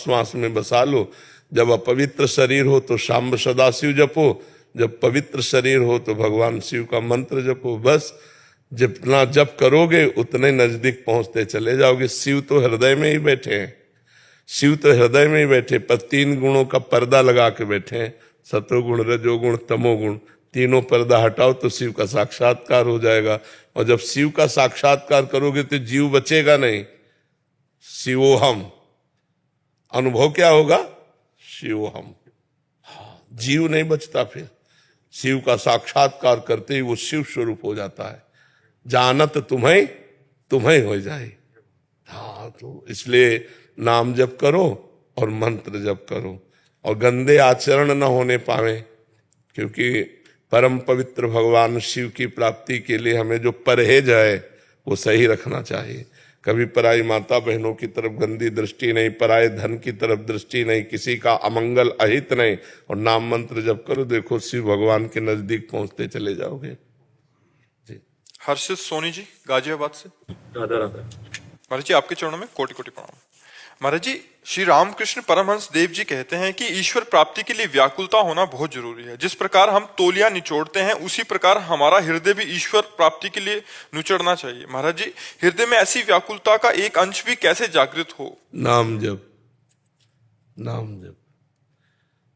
श्वास में बसा लो। जब अपवित्र शरीर हो तो शाम्ब सदाशिव जपो, जब पवित्र शरीर हो तो भगवान शिव का मंत्र जपो। बस जितना जप करोगे उतने नजदीक पहुंचते चले जाओगे। शिव तो हृदय में ही बैठे हैं, शिव तो हृदय में ही बैठे, पर 3 गुणों का पर्दा लगा के बैठे हैं, सत्वगुण, रजोगुण, तमोगुण। तीनों पर्दा हटाओ तो शिव का साक्षात्कार हो जाएगा। और जब शिव का साक्षात्कार करोगे तो जीव बचेगा नहीं, शिवोहम। अनुभव क्या होगा? शिवोहम। जीव नहीं बचता, फिर शिव का साक्षात्कार करते ही वो शिव स्वरूप हो जाता है। जानत तुम्हें तुम्हें हो जाए। हाँ, तो इसलिए नाम जप करो और मंत्र जप करो, और गंदे आचरण न होने पावे, क्योंकि परम पवित्र भगवान शिव की प्राप्ति के लिए हमें जो परहेज है वो सही रखना चाहिए। कभी पराई माता बहनों की तरफ गंदी दृष्टि नहीं, पराये धन की तरफ दृष्टि नहीं, किसी का अमंगल अहित नहीं, और नाम मंत्र जप करो, देखो शिव भगवान के नजदीक पहुंचते चले जाओगे। जी। हर्षित सोनी जी गाजियाबाद से। राधा राधा। महाराज जी आपके चरणों में कोटि कोटि प्रणाम। महाराज जी, श्री रामकृष्ण परमहंस देव जी कहते हैं कि ईश्वर प्राप्ति के लिए व्याकुलता होना बहुत जरूरी है। जिस प्रकार हम तौलिया निचोड़ते हैं उसी प्रकार हमारा हृदय भी ईश्वर प्राप्ति के लिए निचोड़ना चाहिए। महाराज जी, हृदय में ऐसी व्याकुलता का एक अंश भी कैसे जागृत हो? नाम जप, नाम जप।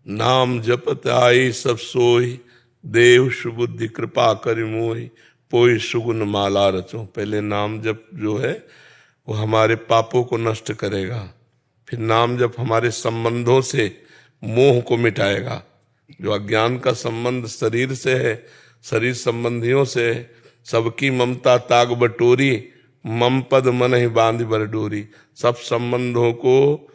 नाम जपत आई सब सोई, देव सुबुद्धि कृपा करि मोहि, पोई सुगुन माला रचो। पहले नाम जप जो है वो हमारे पापों को नष्ट करेगा, फिर नाम जप हमारे संबंधों से मोह को मिटाएगा। जो अज्ञान का संबंध शरीर से है, शरीर संबंधियों से है, सबकी ममता ताग बटोरी, मम पद मन ही बांध बर डोरी। सब संबंधों को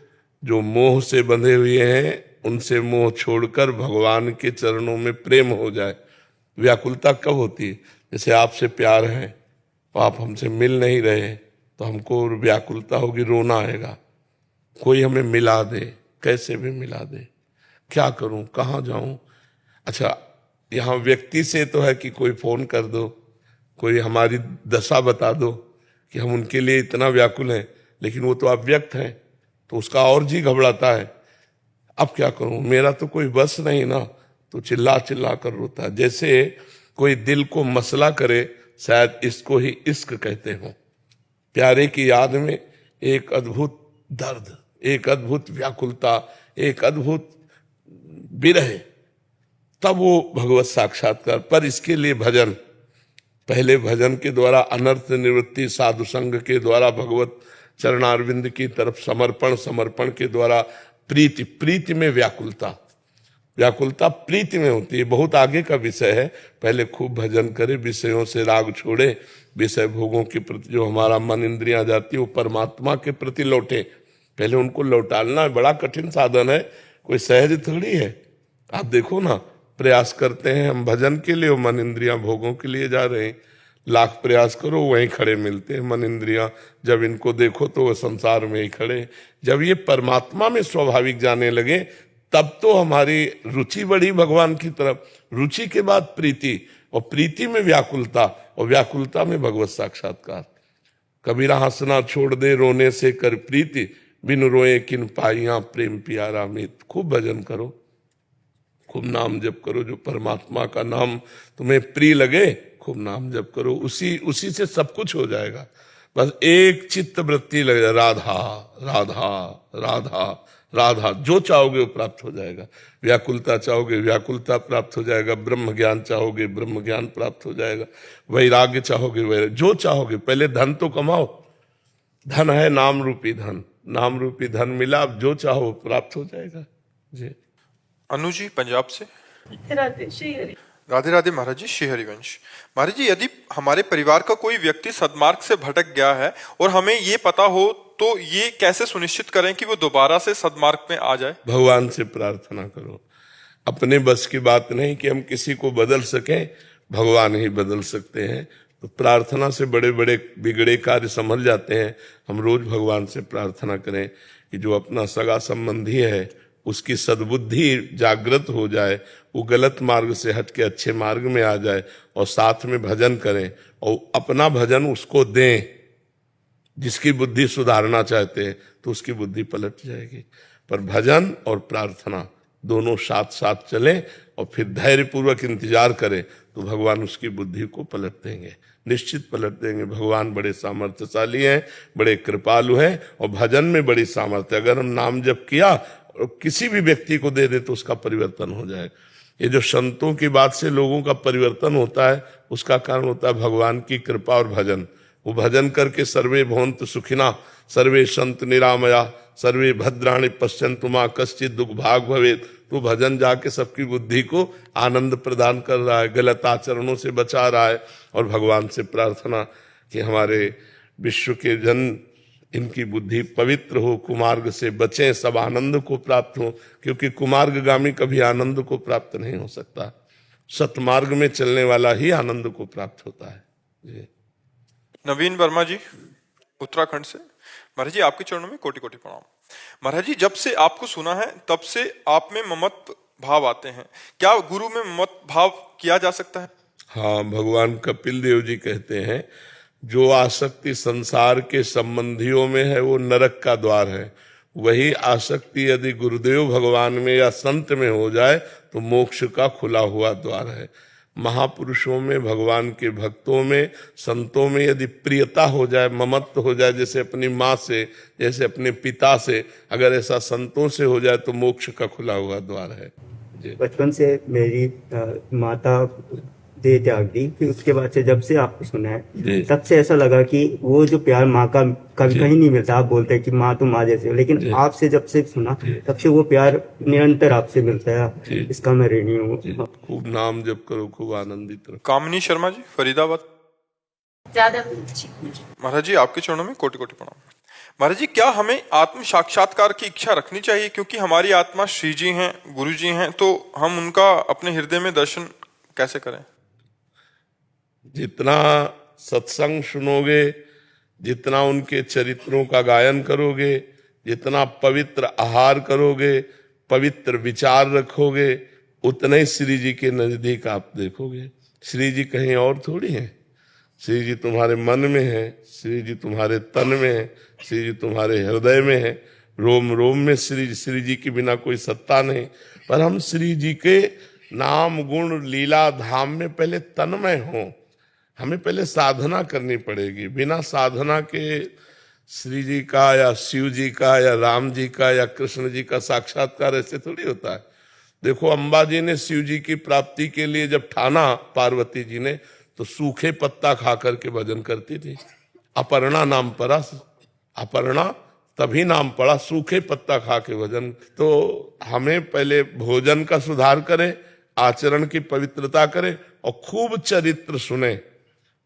जो मोह से बंधे हुए हैं उनसे मोह छोड़कर भगवान के चरणों में प्रेम हो जाए। व्याकुलता कब होती है? जैसे आपसे प्यार है तो आप हमसे मिल नहीं रहे तो हमको व्याकुलता होगी, रोना आएगा। कोई हमें मिला दे, कैसे भी मिला दे, क्या करूं, कहाँ जाऊं। अच्छा, यहाँ व्यक्ति से तो है कि कोई फोन कर दो, कोई हमारी दशा बता दो कि हम उनके लिए इतना व्याकुल हैं, लेकिन वो तो अव्यक्त हैं तो उसका और जी घबराता है। अब क्या करूं, मेरा तो कोई बस नहीं ना, तो चिल्ला चिल्ला कर रोता है। जैसे कोई दिल को मसला करे, शायद इसको ही इश्क कहते हो। प्यारे की याद में एक अद्भुत दर्द, एक अद्भुत व्याकुलता, एक अद्भुत विरह, तब वो भगवत साक्षात्कार। पर इसके लिए भजन, पहले भजन के द्वारा अनर्थ निवृत्ति, साधु संग के द्वारा भगवत चरणारविंद की तरफ समर्पण, समर्पण के द्वारा प्रीति, प्रीति में व्याकुलता, व्याकुलता प्रीति में होती है। बहुत आगे का विषय है। पहले खूब भजन करे, विषयों से राग छोड़े, विषय भोगों के प्रति जो हमारा मन इंद्रियां जाती है वो परमात्मा के प्रति लौटे। पहले उनको लौटाना बड़ा कठिन साधन है, कोई सहज थोड़ी है। आप देखो ना, प्रयास करते हैं हम भजन के लिए, मन इंद्रियां भोगों के लिए जा रहे हैं। लाख प्रयास करो वहीं खड़े मिलते हैं मन इंद्रियां। जब इनको देखो तो वो संसार में ही खड़े। जब ये परमात्मा में स्वाभाविक जाने लगे तब तो हमारी रुचि बढ़ी भगवान की तरफ। रुचि के बाद प्रीति, और प्रीति में व्याकुलता, और व्याकुलता में भगवत साक्षात्कार। कबीरा हंसना छोड़ दे रोने से कर प्रीति, बिन रोए किन पाइया प्रेम प्यारा मीत। खूब भजन करो, खूब नाम जप करो, जो परमात्मा का नाम तुम्हें प्रिय लगे खूब नाम जप करो, उसी से सब कुछ हो जाएगा। बस एक चित्त वृत्ति लग जाए, राधा राधा राधा राधा, जो चाहोगे वो प्राप्त हो जाएगा। व्याकुलता चाहोगे व्याकुलता प्राप्त हो जाएगा, ब्रह्म ज्ञान चाहोगे ब्रह्म ज्ञान प्राप्त हो जाएगा, वैराग्य चाहोगे वैराग्य, जो चाहोगे। पहले धन तो कमाओ, धन है नाम रूपी धन, नाम रूपी धन मिला, अब जो चाहो प्राप्त हो जाएगा। जी। अनु जी पंजाब से। राधे राधे राधे महाराज जी, श्री हरिवंश। महाराज जी, यदि हमारे परिवार का कोई व्यक्ति सद्मार्ग से भटक गया है और हमें ये पता हो तो ये कैसे सुनिश्चित करें कि वो दोबारा से सद्मार्ग में आ जाए? भगवान से प्रार्थना करो। अपने बस की बात नहीं कि हम किसी को बदल सकें, भगवान ही बदल सकते हैं। तो प्रार्थना से बड़े बड़े बिगड़े कार्य संभल जाते हैं। हम रोज भगवान से प्रार्थना करें कि जो अपना सगा संबंधी है उसकी सद्बुद्धि जागृत हो जाए, वो गलत मार्ग से हट के अच्छे मार्ग में आ जाए, और साथ में भजन करें और अपना भजन उसको दें। जिसकी बुद्धि सुधारना चाहते हैं तो उसकी बुद्धि पलट जाएगी। पर भजन और प्रार्थना दोनों साथ साथ चलें और फिर धैर्यपूर्वक इंतजार करें तो भगवान उसकी बुद्धि को पलट देंगे, निश्चित पलट देंगे। भगवान बड़े सामर्थ्यशाली हैं, बड़े कृपालु हैं और भजन में बड़ी सामर्थ्य। अगर हम नाम जप किया और किसी भी व्यक्ति को दे दे तो उसका परिवर्तन हो जाए। ये जो संतों की बात से लोगों का परिवर्तन होता है उसका कारण होता है भगवान की कृपा और भजन। वो भजन करके सर्वे भवन्तु सुखिना सर्वे संत निरामया सर्वे भद्राणि पश्यन्तु मा कश्चित् दुख भाग भवेत्। तो भजन जाके सबकी बुद्धि को आनंद प्रदान कर रहा है, गलत आचरणों से बचा रहा है। और भगवान से प्रार्थना कि हमारे विश्व के जन इनकी बुद्धि पवित्र हो, कुमार्ग से बचें, सब आनंद को प्राप्त हो, क्योंकि कुमार्गगामी कभी आनंद को प्राप्त नहीं हो सकता। सतमार्ग में चलने वाला ही आनंद को प्राप्त होता है। जी। नवीन वर्मा जी उत्तराखंड से। महाराज जी आपके चरणों में कोटि कोटि प्रणाम। महाराज जी जब से आपको सुना है तब से आप में ममत्व भाव आते हैं, क्या गुरु में ममत्व भाव किया जा सकता है? हाँ, भगवान कपिल देव जी कहते हैं जो आसक्ति संसार के संबंधियों में है वो नरक का द्वार है, वही आसक्ति यदि गुरुदेव भगवान में या संत में हो जाए तो मोक्ष का खुला हुआ द्वार है। महापुरुषों में, भगवान के भक्तों में, संतों में यदि प्रियता हो जाए, ममत्व हो जाए, जैसे अपनी माँ से, जैसे अपने पिता से, अगर ऐसा संतों से हो जाए तो मोक्ष का खुला हुआ द्वार है। बचपन से मेरी माता दे त्याग दी, फिर उसके बाद से जब से आपको सुना है तब से ऐसा लगा कि वो जो प्यार माँ का कभी कहीं नहीं मिलता। आप बोलते हैं कि माँ तो माँ जैसे हो, लेकिन आपसे जब से सुना तब से वो प्यार निरंतर आपसे मिलता है। इसका मैं ऋणी हूँ। खूब नाम जप करो, खूब आनंदित रहो। कामिनी शर्मा जी फरीदाबाद। ज्यादा महाराज जी आपके चरणों में कोटि कोटि प्रणाम। महाराज जी क्या हमें आत्म साक्षात्कार की इच्छा रखनी चाहिए, क्योंकि हमारी आत्मा श्री जी हैं, गुरु जी हैं, तो हम उनका अपने हृदय में दर्शन कैसे करें? जितना सत्संग सुनोगे, जितना उनके चरित्रों का गायन करोगे, जितना पवित्र आहार करोगे, पवित्र विचार रखोगे, उतने ही श्री जी के नजदीक आप देखोगे। श्री जी कहीं और थोड़ी हैं। श्री जी तुम्हारे मन में है, श्री जी तुम्हारे तन में है, श्री जी तुम्हारे हृदय में है, रोम रोम में श्री जी के बिना कोई सत्ता नहीं। पर हम श्री जी के नाम गुण लीला धाम में पहले तन्मय हों, हमें पहले साधना करनी पड़ेगी। बिना साधना के श्री जी का या शिव जी का या राम जी का या कृष्ण जी का साक्षात्कार ऐसे थोड़ी होता है। देखो, अंबा जी ने शिव जी की प्राप्ति के लिए जब ठाना पार्वती जी ने, तो सूखे पत्ता खा करके भजन करती थी। अपर्णा नाम पड़ा, अपर्णा तभी नाम पड़ा, सूखे पत्ता खा के भजन। तो हमें पहले भोजन का सुधार करें, आचरण की पवित्रता करें और खूब चरित्र सुने।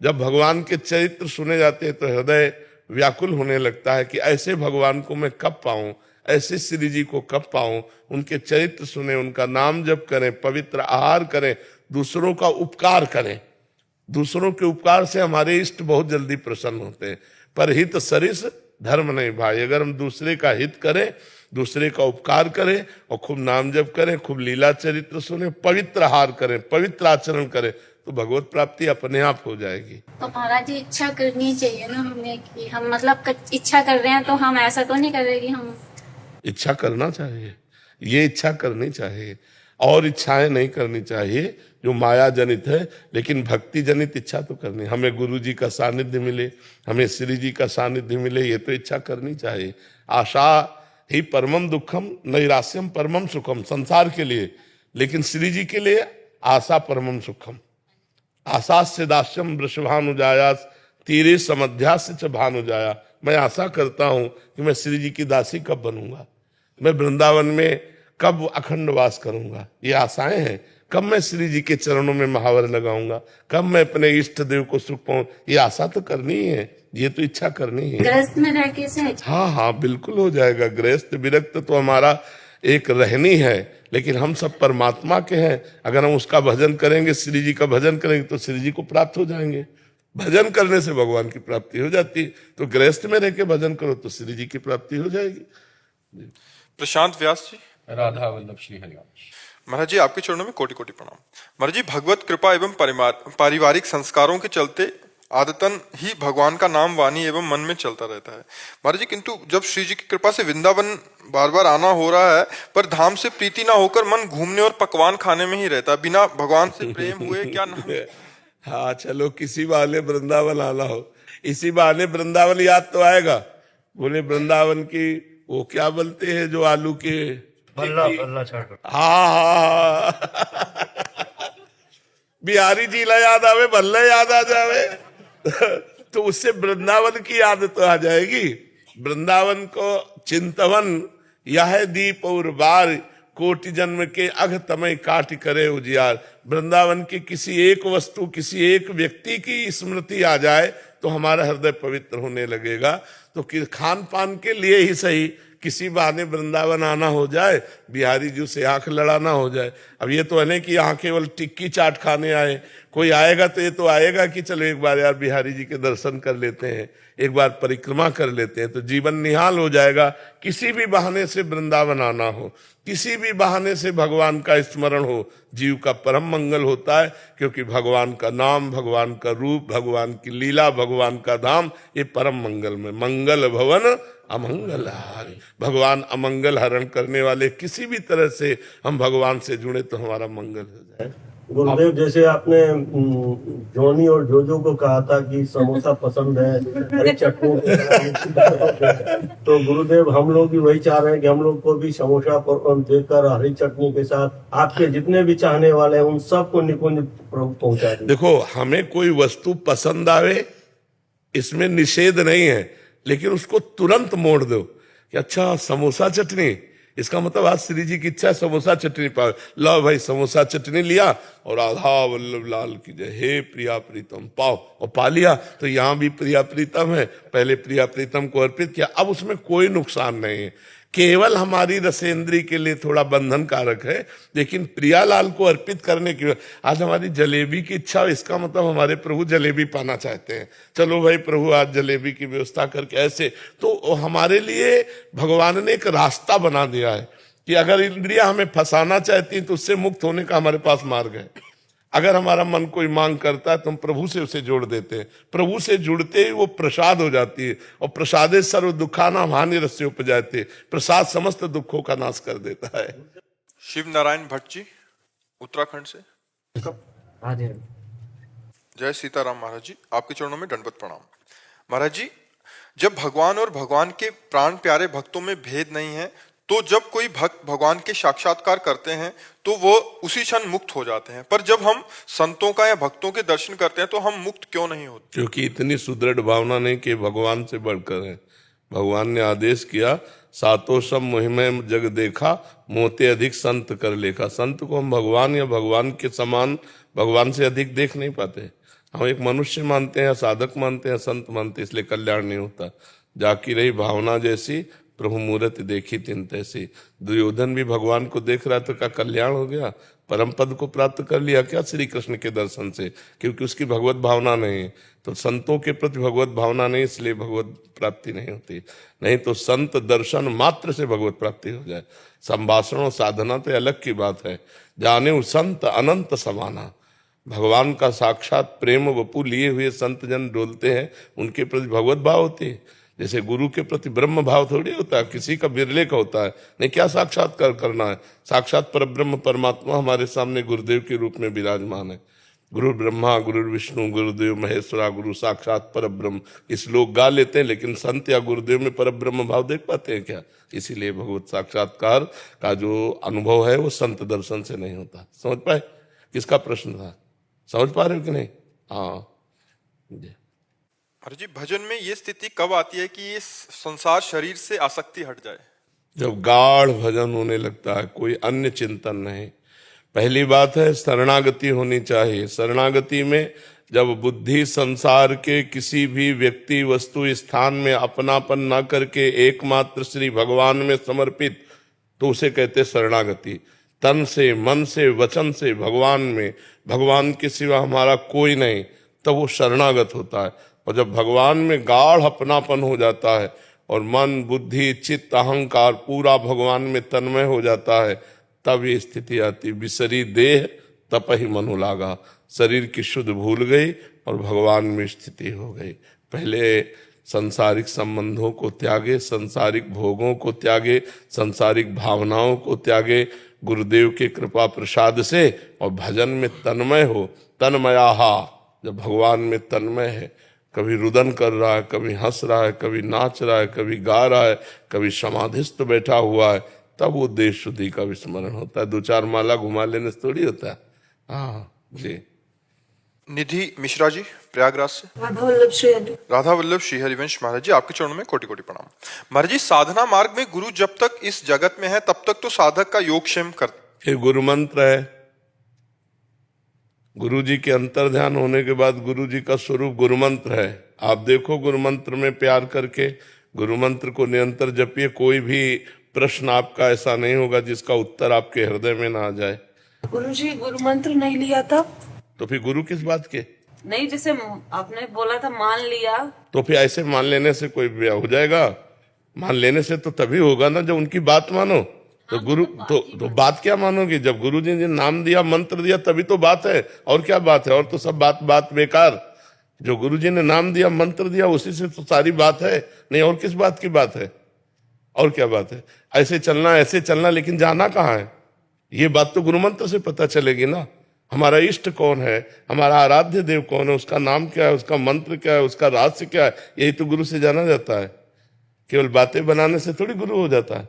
जब भगवान के चरित्र सुने जाते हैं तो हृदय व्याकुल होने लगता है कि ऐसे भगवान को मैं कब पाऊं, ऐसे श्री जी को कब पाऊं। उनके चरित्र सुने, उनका नाम जप करें, पवित्र आहार करें, दूसरों का उपकार करें। दूसरों के उपकार से हमारे इष्ट बहुत जल्दी प्रसन्न होते हैं। पर हित सरिस धर्म नहीं भाई। अगर हम दूसरे का हित करें, दूसरे का उपकार करें और खूब नाम जप करें, खूब लीला चरित्र सुने, पवित्र आहार करें, पवित्र आचरण करें, तो भगवत प्राप्ति अपने आप हो जाएगी। तो महाराज जी इच्छा करनी चाहिए ना हमने, कि हम मतलब इच्छा कर रहे हैं तो हम ऐसा तो नहीं कर रहे कि हम इच्छा करना चाहिए, ये इच्छा करनी चाहिए और इच्छाएं नहीं करनी चाहिए जो माया जनित है। लेकिन भक्ति जनित इच्छा तो करनी, हमें गुरु जी का सानिध्य मिले, हमें श्री जी का सानिध्य मिले, ये तो इच्छा करनी चाहिए। आशा ही परमम दुखम नैरास्यम परमम सुखम, संसार के लिए। लेकिन श्री जी के लिए आशा परमम सुखम। आशास्य दास्यम वृषभानुजायास तीरे समध्यास्य च भानुजाया। मैं आशा करता हूं कि मैं श्री जी की दासी कब बनूंगा, मैं वृंदावन में कब अखंड वास करूंगा, ये आशाएं हैं। कब मैं श्री जी के चरणों में महावर लगाऊंगा, कब मैं अपने इष्ट देव को सुख पाऊं, ये आशा तो करनी ही है, ये तो इच्छा करनी है। गृहस्थ में रह के से हाँ, बिल्कुल हो जाएगा। गृहस्थ विरक्त तो हमारा एक रहनी है, लेकिन हम सब परमात्मा के हैं। अगर हम उसका भजन करेंगे, श्री जी का भजन करेंगे, तो श्री जी को प्राप्त हो जाएंगे। भजन करने से भगवान की प्राप्ति हो जाती है। तो गृहस्थ में रह के भजन करो तो श्री जी की प्राप्ति हो जाएगी। प्रशांत व्यास जी। राधा वल्लभ श्री हरिराम। महाराज जी आपके चरणों में कोटि कोटि प्रणाम। महाराज जी भगवत कृपा एवं पारिवारिक संस्कारों के चलते आदतन ही भगवान का नाम वाणी एवं मन में चलता रहता है। महाराज जी, किंतु जब श्री जी की कृपा से वृंदावन बार बार आना हो रहा है, पर धाम से प्रीति ना होकर मन घूमने और पकवान खाने में ही रहता है, बिना भगवान से प्रेम हुए क्या नाम। हाँ चलो, किसी बहाने वृंदावन आना हो, इसी बहाने वृंदावन याद तो आएगा। बोले वृंदावन की वो क्या बोलते हैं जो आलू के बल्ला चाट। हाँ बिहारी जी ला याद आवे, भल्ला याद आ जावे तो उससे वृंदावन की याद तो आ जाएगी। वृंदावन को चिंतवन यह दीप और बार, कोटि जन्म के अघ तमय काट करे उजियार। वृंदावन की किसी एक वस्तु, किसी एक व्यक्ति की स्मृति आ जाए तो हमारा हृदय पवित्र होने लगेगा। तो खान पान के लिए ही सही, किसी बहाने वृंदावन आना हो जाए, बिहारी जी से आंख लड़ाना हो जाए। अब ये तो है नहीं कि यहाँ केवल टिक्की चाट खाने आए, कोई आएगा तो ये तो आएगा कि चलो एक बार यार बिहारी जी के दर्शन कर लेते हैं, एक बार परिक्रमा कर लेते हैं, तो जीवन निहाल हो जाएगा। किसी भी बहाने से वृंदावन आना हो, किसी भी बहाने से भगवान का स्मरण हो, जीव का परम मंगल होता है। क्योंकि भगवान का नाम, भगवान का रूप, भगवान की लीला, भगवान का धाम, ये परम मंगल में मंगल भवन अमंगल हारी। भगवान अमंगल हरण करने वाले, किसी भी तरह से हम भगवान से जुड़े तो हमारा मंगल हो जाए। गुरुदेव, जैसे आपने जॉनी और जोजो को कहा था कि समोसा पसंद है, हरी चटनी तो गुरुदेव हम लोग भी वही चाह रहे हैं कि हम लोग को भी समोसा देकर हरी चटनी के साथ आपके जितने भी चाहने वाले हैं उन सबको निकुंज प्रभु पहुंचा दें। देखो, हमें कोई वस्तु पसंद आवे इसमें निषेध नहीं है, लेकिन उसको तुरंत मोड़ दो कि अच्छा समोसा चटनी, इसका मतलब आज श्री जी की इच्छा है समोसा चटनी पाओ, लो भाई समोसा चटनी लिया और आधा वल्लभ लाल की जय, हे प्रिया प्रीतम पाओ, और पा लिया। तो यहाँ भी प्रिया प्रीतम है, पहले प्रिया प्रीतम को अर्पित किया, अब उसमें कोई नुकसान नहीं है, केवल हमारी रसेंद्री के लिए थोड़ा बंधन कारक है, लेकिन प्रियालाल को अर्पित करने की आज हमारी जलेबी की इच्छा, इसका मतलब हमारे प्रभु जलेबी पाना चाहते हैं। चलो भाई प्रभु आज जलेबी की व्यवस्था करके, ऐसे तो हमारे लिए भगवान ने एक रास्ता बना दिया है कि अगर इंद्रिया हमें फंसाना चाहती तो उससे मुक्त होने का हमारे पास मार्ग है। अगर हमारा मन कोई मांग करता है तो हम प्रभु से उसे जोड़ देते हैं, प्रभु से जुड़ते ही वो प्रसाद हो जाती है, और प्रसादे सर्व दुखाना हानि रस्य उपजाते, प्रसाद समस्त दुखों का नाश कर देता है। शिव नारायण भट्ट जी, उत्तराखंड से। जय सीताराम महाराज जी, आपके चरणों में दंडवत प्रणाम। महाराज जी, जब भगवान और भगवान के प्राण प्यारे भक्तों में भेद नहीं है, तो जब कोई भक्त भगवान के साक्षात्कार करते हैं तो वो उसी क्षण मुक्त हो जाते हैं, पर जब हम संतों का या भक्तों के दर्शन करते हैं तो हम मुक्त क्यों नहीं होते? क्योंकि इतनी सुदृढ़ भावना नहीं कि भगवान से बढ़कर है। भगवान ने आदेश किया, सातों सब मुहिम जग देखा, मोते अधिक संत कर लेखा। संत को हम भगवान या भगवान के समान, भगवान से अधिक देख नहीं पाते। हम एक मनुष्य मानते हैं, साधक मानते हैं, संत मानते हैं, इसलिए कल्याण नहीं होता। जाकी रही भावना जैसी, प्रभु मूर्ति देखी तिन तैसी। दुर्योधन भी भगवान को देख रहा तो क्या कल्याण हो गया? परम पद को प्राप्त कर लिया क्या श्री कृष्ण के दर्शन से? क्योंकि उसकी भगवत भावना नहीं है। तो संतों के प्रति भगवत भावना नहीं, इसलिए भगवत प्राप्ति नहीं होती। नहीं तो संत दर्शन मात्र से भगवत प्राप्ति हो जाए। संभाषण और साधना तो अलग की बात है। जाने संत अनंत समाना, भगवान का साक्षात प्रेम वपु लिए हुए संत जन डोलते हैं, उनके प्रति भगवत भाव होती है। जैसे गुरु के प्रति ब्रह्म भाव थोड़ी होता है, किसी का बिरले का होता है। नहीं, क्या साक्षात्कार करना है? साक्षात परब्रह्म परमात्मा हमारे सामने गुरुदेव के रूप में विराजमान है। गुरु ब्रह्मा गुरु विष्णु गुरुदेव महेश्वरा गुरु साक्षात परब्रह्म, इस लोग गा लेते हैं, लेकिन संत या गुरुदेव में परब्रह्म भाव देख पाते हैं क्या? इसीलिए भगवत साक्षात्कार का जो अनुभव है वो संत दर्शन से नहीं होता। समझ पाए किसका प्रश्न था? समझ पा रहे हो कि नहीं? हाँ जी। अरे जी, भजन में ये स्थिति कब आती है कि ये संसार शरीर से आसक्ति हट जाए? जब गाढ़ भजन होने लगता है, कोई अन्य चिंतन नहीं। पहली बात है शरणागति होनी चाहिए। शरणागति में जब बुद्धि संसार के किसी भी व्यक्ति वस्तु स्थान में अपनापन न करके एकमात्र श्री भगवान में समर्पित, तो उसे कहते शरणागति। तन से मन से वचन से भगवान में, भगवान के सिवा हमारा कोई नहीं, तब वो शरणागत होता है। और जब भगवान में गाढ़ अपनापन हो जाता है और मन बुद्धि चित्त अहंकार पूरा भगवान में तन्मय हो जाता है, तब ये स्थिति आती। बिसरी देह तपहि मनु लागा। शरीर की शुद्ध भूल गई और भगवान में स्थिति हो गई। पहले संसारिक संबंधों को त्यागे, संसारिक भोगों को त्यागे, संसारिक भावनाओं को त्यागे, गुरुदेव की कृपा प्रसाद से और भजन में तन्मय हो। तन्मयाहा, जब भगवान में तन्मय है, कभी रुदन कर रहा है, कभी हंस रहा है, कभी नाच रहा है, कभी गा रहा है, कभी समाधिस्थ बैठा हुआ है, तब वो देश शुद्धि का विस्मरण होता है। 2-4 माला घुमा लेने से थोड़ी होता है। हाँ जी। निधि मिश्रा जी प्रयागराज से। राधा वल्लभ श्री हरिवंश महाराज जी, आपके चरणों में कोटि कोटि प्रणाम। महाराज जी, साधना मार्ग में गुरु जब तक इस जगत में है तब तक तो साधक का योगक्षेम कर। फिर गुरु मंत्र है। गुरु जी के अंतर ध्यान होने के बाद गुरु जी का स्वरूप गुरु मंत्र है। आप देखो गुरु मंत्र में प्यार करके गुरु मंत्र को निरंतर जपिए। कोई भी प्रश्न आपका ऐसा नहीं होगा जिसका उत्तर आपके हृदय में ना आ जाए। गुरु जी, गुरु मंत्र नहीं लिया था तो फिर गुरु किस बात के? नहीं, जैसे आपने बोला था मान लिया, तो फिर ऐसे मान लेने से कोई ब्याह हो जाएगा? मान लेने से तो तभी होगा ना जब उनकी बात मानो। तो गुरु तो बात क्या मानोगी? जब गुरु जी ने नाम दिया, मंत्र दिया, तभी तो बात है। और क्या बात है? और तो सब बात बेकार। जो गुरु जी ने नाम दिया, मंत्र दिया, उसी से तो सारी बात है। नहीं, और किस बात की बात है? और क्या बात है? ऐसे चलना, लेकिन जाना कहाँ है? ये बात तो गुरु मंत्र से पता चलेगी ना। हमारा इष्ट कौन है, हमारा आराध्य देव कौन है, उसका नाम क्या है, उसका मंत्र क्या है, उसका रहस्य क्या है, यही तो गुरु से जाना जाता है। केवल बातें बनाने से थोड़ी गुरु हो जाता है।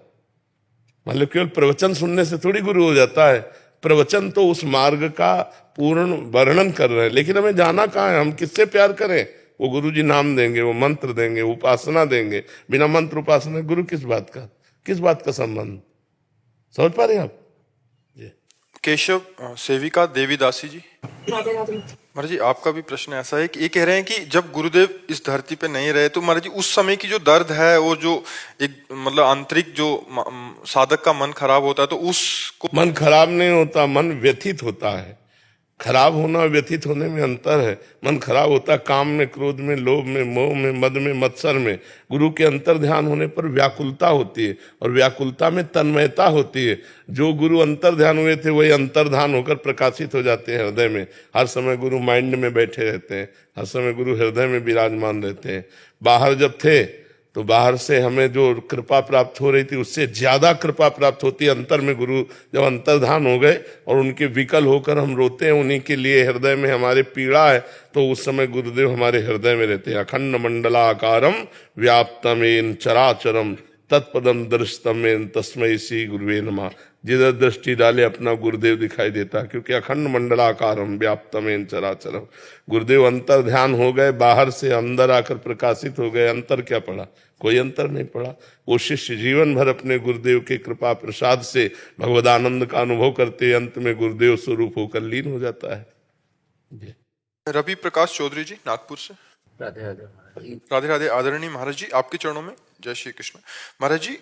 मतलब केवल प्रवचन सुनने से थोड़ी गुरु हो जाता है। प्रवचन तो उस मार्ग का पूर्ण वर्णन कर रहे हैं, लेकिन हमें जाना कहाँ है, हम किससे प्यार करें? वो गुरु जी नाम देंगे, वो मंत्र देंगे, उपासना देंगे। बिना मंत्र उपासना गुरु किस बात का संबंध? समझ पा रहे हैं आप? केशव सेविका देवीदासी जी। महाराज जी, आपका भी प्रश्न ऐसा है कि ये कह रहे हैं कि जब गुरुदेव इस धरती पे नहीं रहे तो महाराज जी उस समय की जो दर्द है, वो जो एक मतलब आंतरिक जो साधक का मन खराब होता है, तो उसको। मन खराब नहीं होता, मन व्यथित होता है। खराब होना और व्यथित होने में अंतर है। मन खराब होता है काम में, क्रोध में, लोभ में, मोह में, मद में, मत्सर में। गुरु के अंतर ध्यान होने पर व्याकुलता होती है और व्याकुलता में तन्मयता होती है। जो गुरु अंतर ध्यान हुए थे वही अंतर ध्यान होकर प्रकाशित हो जाते हैं हृदय में। हर समय गुरु माइंड में बैठे रहते हैं, हर समय गुरु हृदय में विराजमान रहते हैं। बाहर जब थे तो बाहर से हमें जो कृपा प्राप्त हो रही थी उससे ज्यादा कृपा प्राप्त होती है अंतर में। गुरु जब अंतर्धान हो गए और उनके विकल होकर हम रोते हैं उन्हीं के लिए, हृदय में हमारे पीड़ा है, तो उस समय गुरुदेव हमारे हृदय में रहते हैं। अखंड मंडलाकारम व्याप्तमेन चराचरम तत्पदम दर्शतमेन तस्मै श्री गुरुवे नमः। जिधर दृष्टि डाले अपना गुरुदेव दिखाई देता है, क्योंकि अखंड मंडलाकारम व्याप्तमेन चराचरम। गुरुदेव अंतर ध्यान हो गए, बाहर से अंदर आकर प्रकाशित हो गए। अंतर क्या पड़ा? कोई अंतर नहीं पड़ा। वो शिष्य जीवन भर अपने गुरुदेव के कृपा प्रसाद से भगवदानंद का अनुभव करते, अंत में गुरुदेव स्वरूप होकर लीन हो जाता है। रवि प्रकाश चौधरी जी नागपुर से। राधे राधे आदरणीय महाराज जी, आपके चरणों में जय श्री कृष्ण। महाराज जी,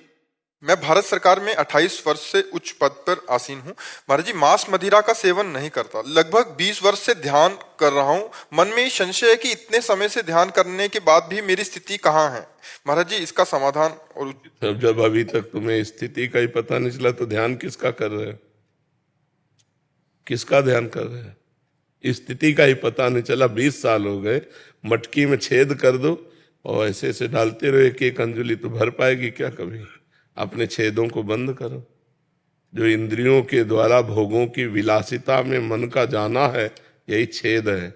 मैं भारत सरकार में 28 वर्ष से उच्च पद पर आसीन हूँ। महाराज जी, मांस मदिरा का सेवन नहीं करता, लगभग 20 वर्ष से ध्यान कर रहा हूँ। मन में संशय है कि इतने समय से ध्यान करने के बाद भी मेरी स्थिति कहाँ है? महाराज जी, इसका समाधान और उचित। जब अभी तक तुम्हें स्थिति का ही पता नहीं चला तो ध्यान किसका कर रहे हो? किसका ध्यान कर रहे हैं? स्थिति का ही पता नहीं चला। 20 साल हो गए, मटकी में छेद कर दो और ऐसे ऐसे डालते रहो, एक अंजुली तो भर पाएगी क्या कभी? अपने छेदों को बंद करो। जो इंद्रियों के द्वारा भोगों की विलासिता में मन का जाना है, यही छेद है।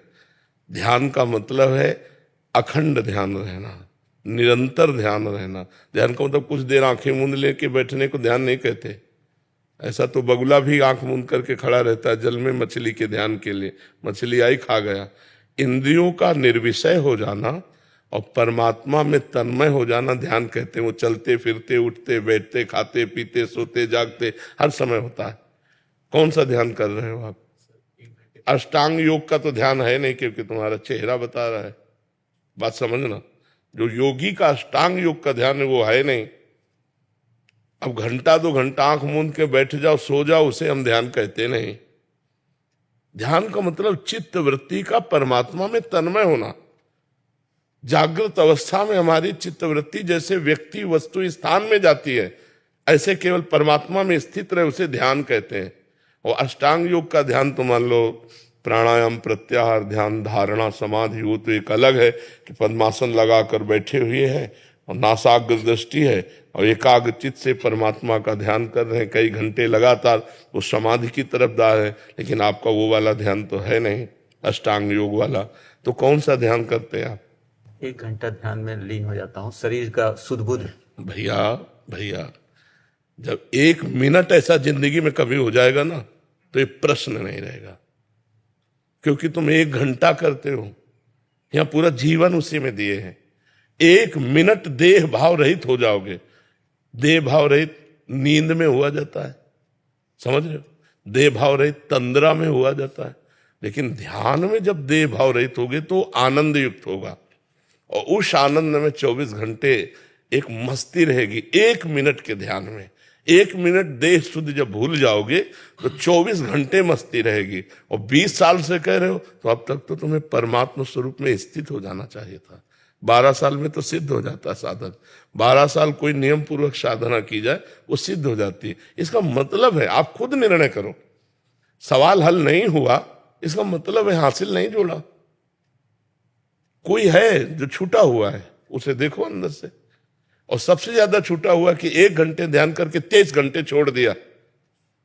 ध्यान का मतलब है अखंड ध्यान रहना, निरंतर ध्यान रहना। ध्यान का मतलब कुछ देर आंखें मूंद लेके बैठने को ध्यान नहीं कहते। ऐसा तो बगुला भी आंख मूंद करके खड़ा रहता है जल में मछली के ध्यान के लिए, मछली आई खा गया। इंद्रियों का निर्विषय हो जाना और परमात्मा में तन्मय हो जाना ध्यान कहते हैं। वो चलते फिरते, उठते बैठते, खाते पीते, सोते जागते हर समय होता है। कौन सा ध्यान कर रहे हो आप? अष्टांग योग का तो ध्यान है नहीं, क्योंकि तुम्हारा चेहरा बता रहा है। बात समझना, जो योगी का अष्टांग योग का ध्यान है वो है नहीं। अब घंटा 2 घंटा आंख मूंद के बैठ जाओ, सो जाओ, उसे हम ध्यान कहते नहीं। ध्यान का मतलब चित्त वृत्ति का परमात्मा में तन्मय होना। जागृत अवस्था में हमारी चित्त वृत्ति जैसे व्यक्ति वस्तु स्थान में जाती है, ऐसे केवल परमात्मा में स्थित रहे, उसे ध्यान कहते हैं। और अष्टांग योग का ध्यान तो मान लो प्राणायाम, प्रत्याहार, ध्यान, धारणा, समाधि, वो तो एक अलग है कि पद्मासन लगाकर बैठे हुए हैं और नासाग्र दृष्टि है और एकाग्र चित्त से परमात्मा का ध्यान कर रहे हैं कई घंटे लगातार, वो समाधि की तरफ जा रहे हैं। लेकिन आपका वो वाला ध्यान तो है नहीं, अष्टांग योग वाला। तो कौन सा ध्यान करते हैं आप? 1 घंटा ध्यान में लीन हो जाता हूँ, शरीर का शुद्ध बुद्ध। भैया जब 1 मिनट ऐसा जिंदगी में कभी हो जाएगा ना तो ये प्रश्न नहीं रहेगा, क्योंकि तुम 1 घंटा करते हो, यहां पूरा जीवन उसी में दिए हैं। 1 मिनट देह भाव रहित हो जाओगे। देह भाव रहित नींद में हुआ जाता है, समझ रहे हो? देह भाव रहित तंद्रा में हुआ जाता है। लेकिन ध्यान में जब देह भाव रहित होगे तो आनंद युक्त होगा, और उस आनंद में 24 घंटे एक मस्ती रहेगी। 1 मिनट के ध्यान में 1 मिनट देह शुद्ध जब भूल जाओगे तो 24 घंटे मस्ती रहेगी। और 20 साल से कह रहे हो तो अब तक तो तुम्हें परमात्मा स्वरूप में स्थित हो जाना चाहिए था। 12 साल में तो सिद्ध हो जाता है साधक। 12 साल कोई नियम पूर्वक साधना की जाए वो सिद्ध हो जाती है। इसका मतलब है, आप खुद निर्णय करो, सवाल हल नहीं हुआ इसका मतलब है हासिल नहीं जोड़ा। कोई है जो छूटा हुआ है, उसे देखो अंदर से। और सबसे ज्यादा छूटा हुआ कि 1 घंटे ध्यान करके 23 घंटे छोड़ दिया,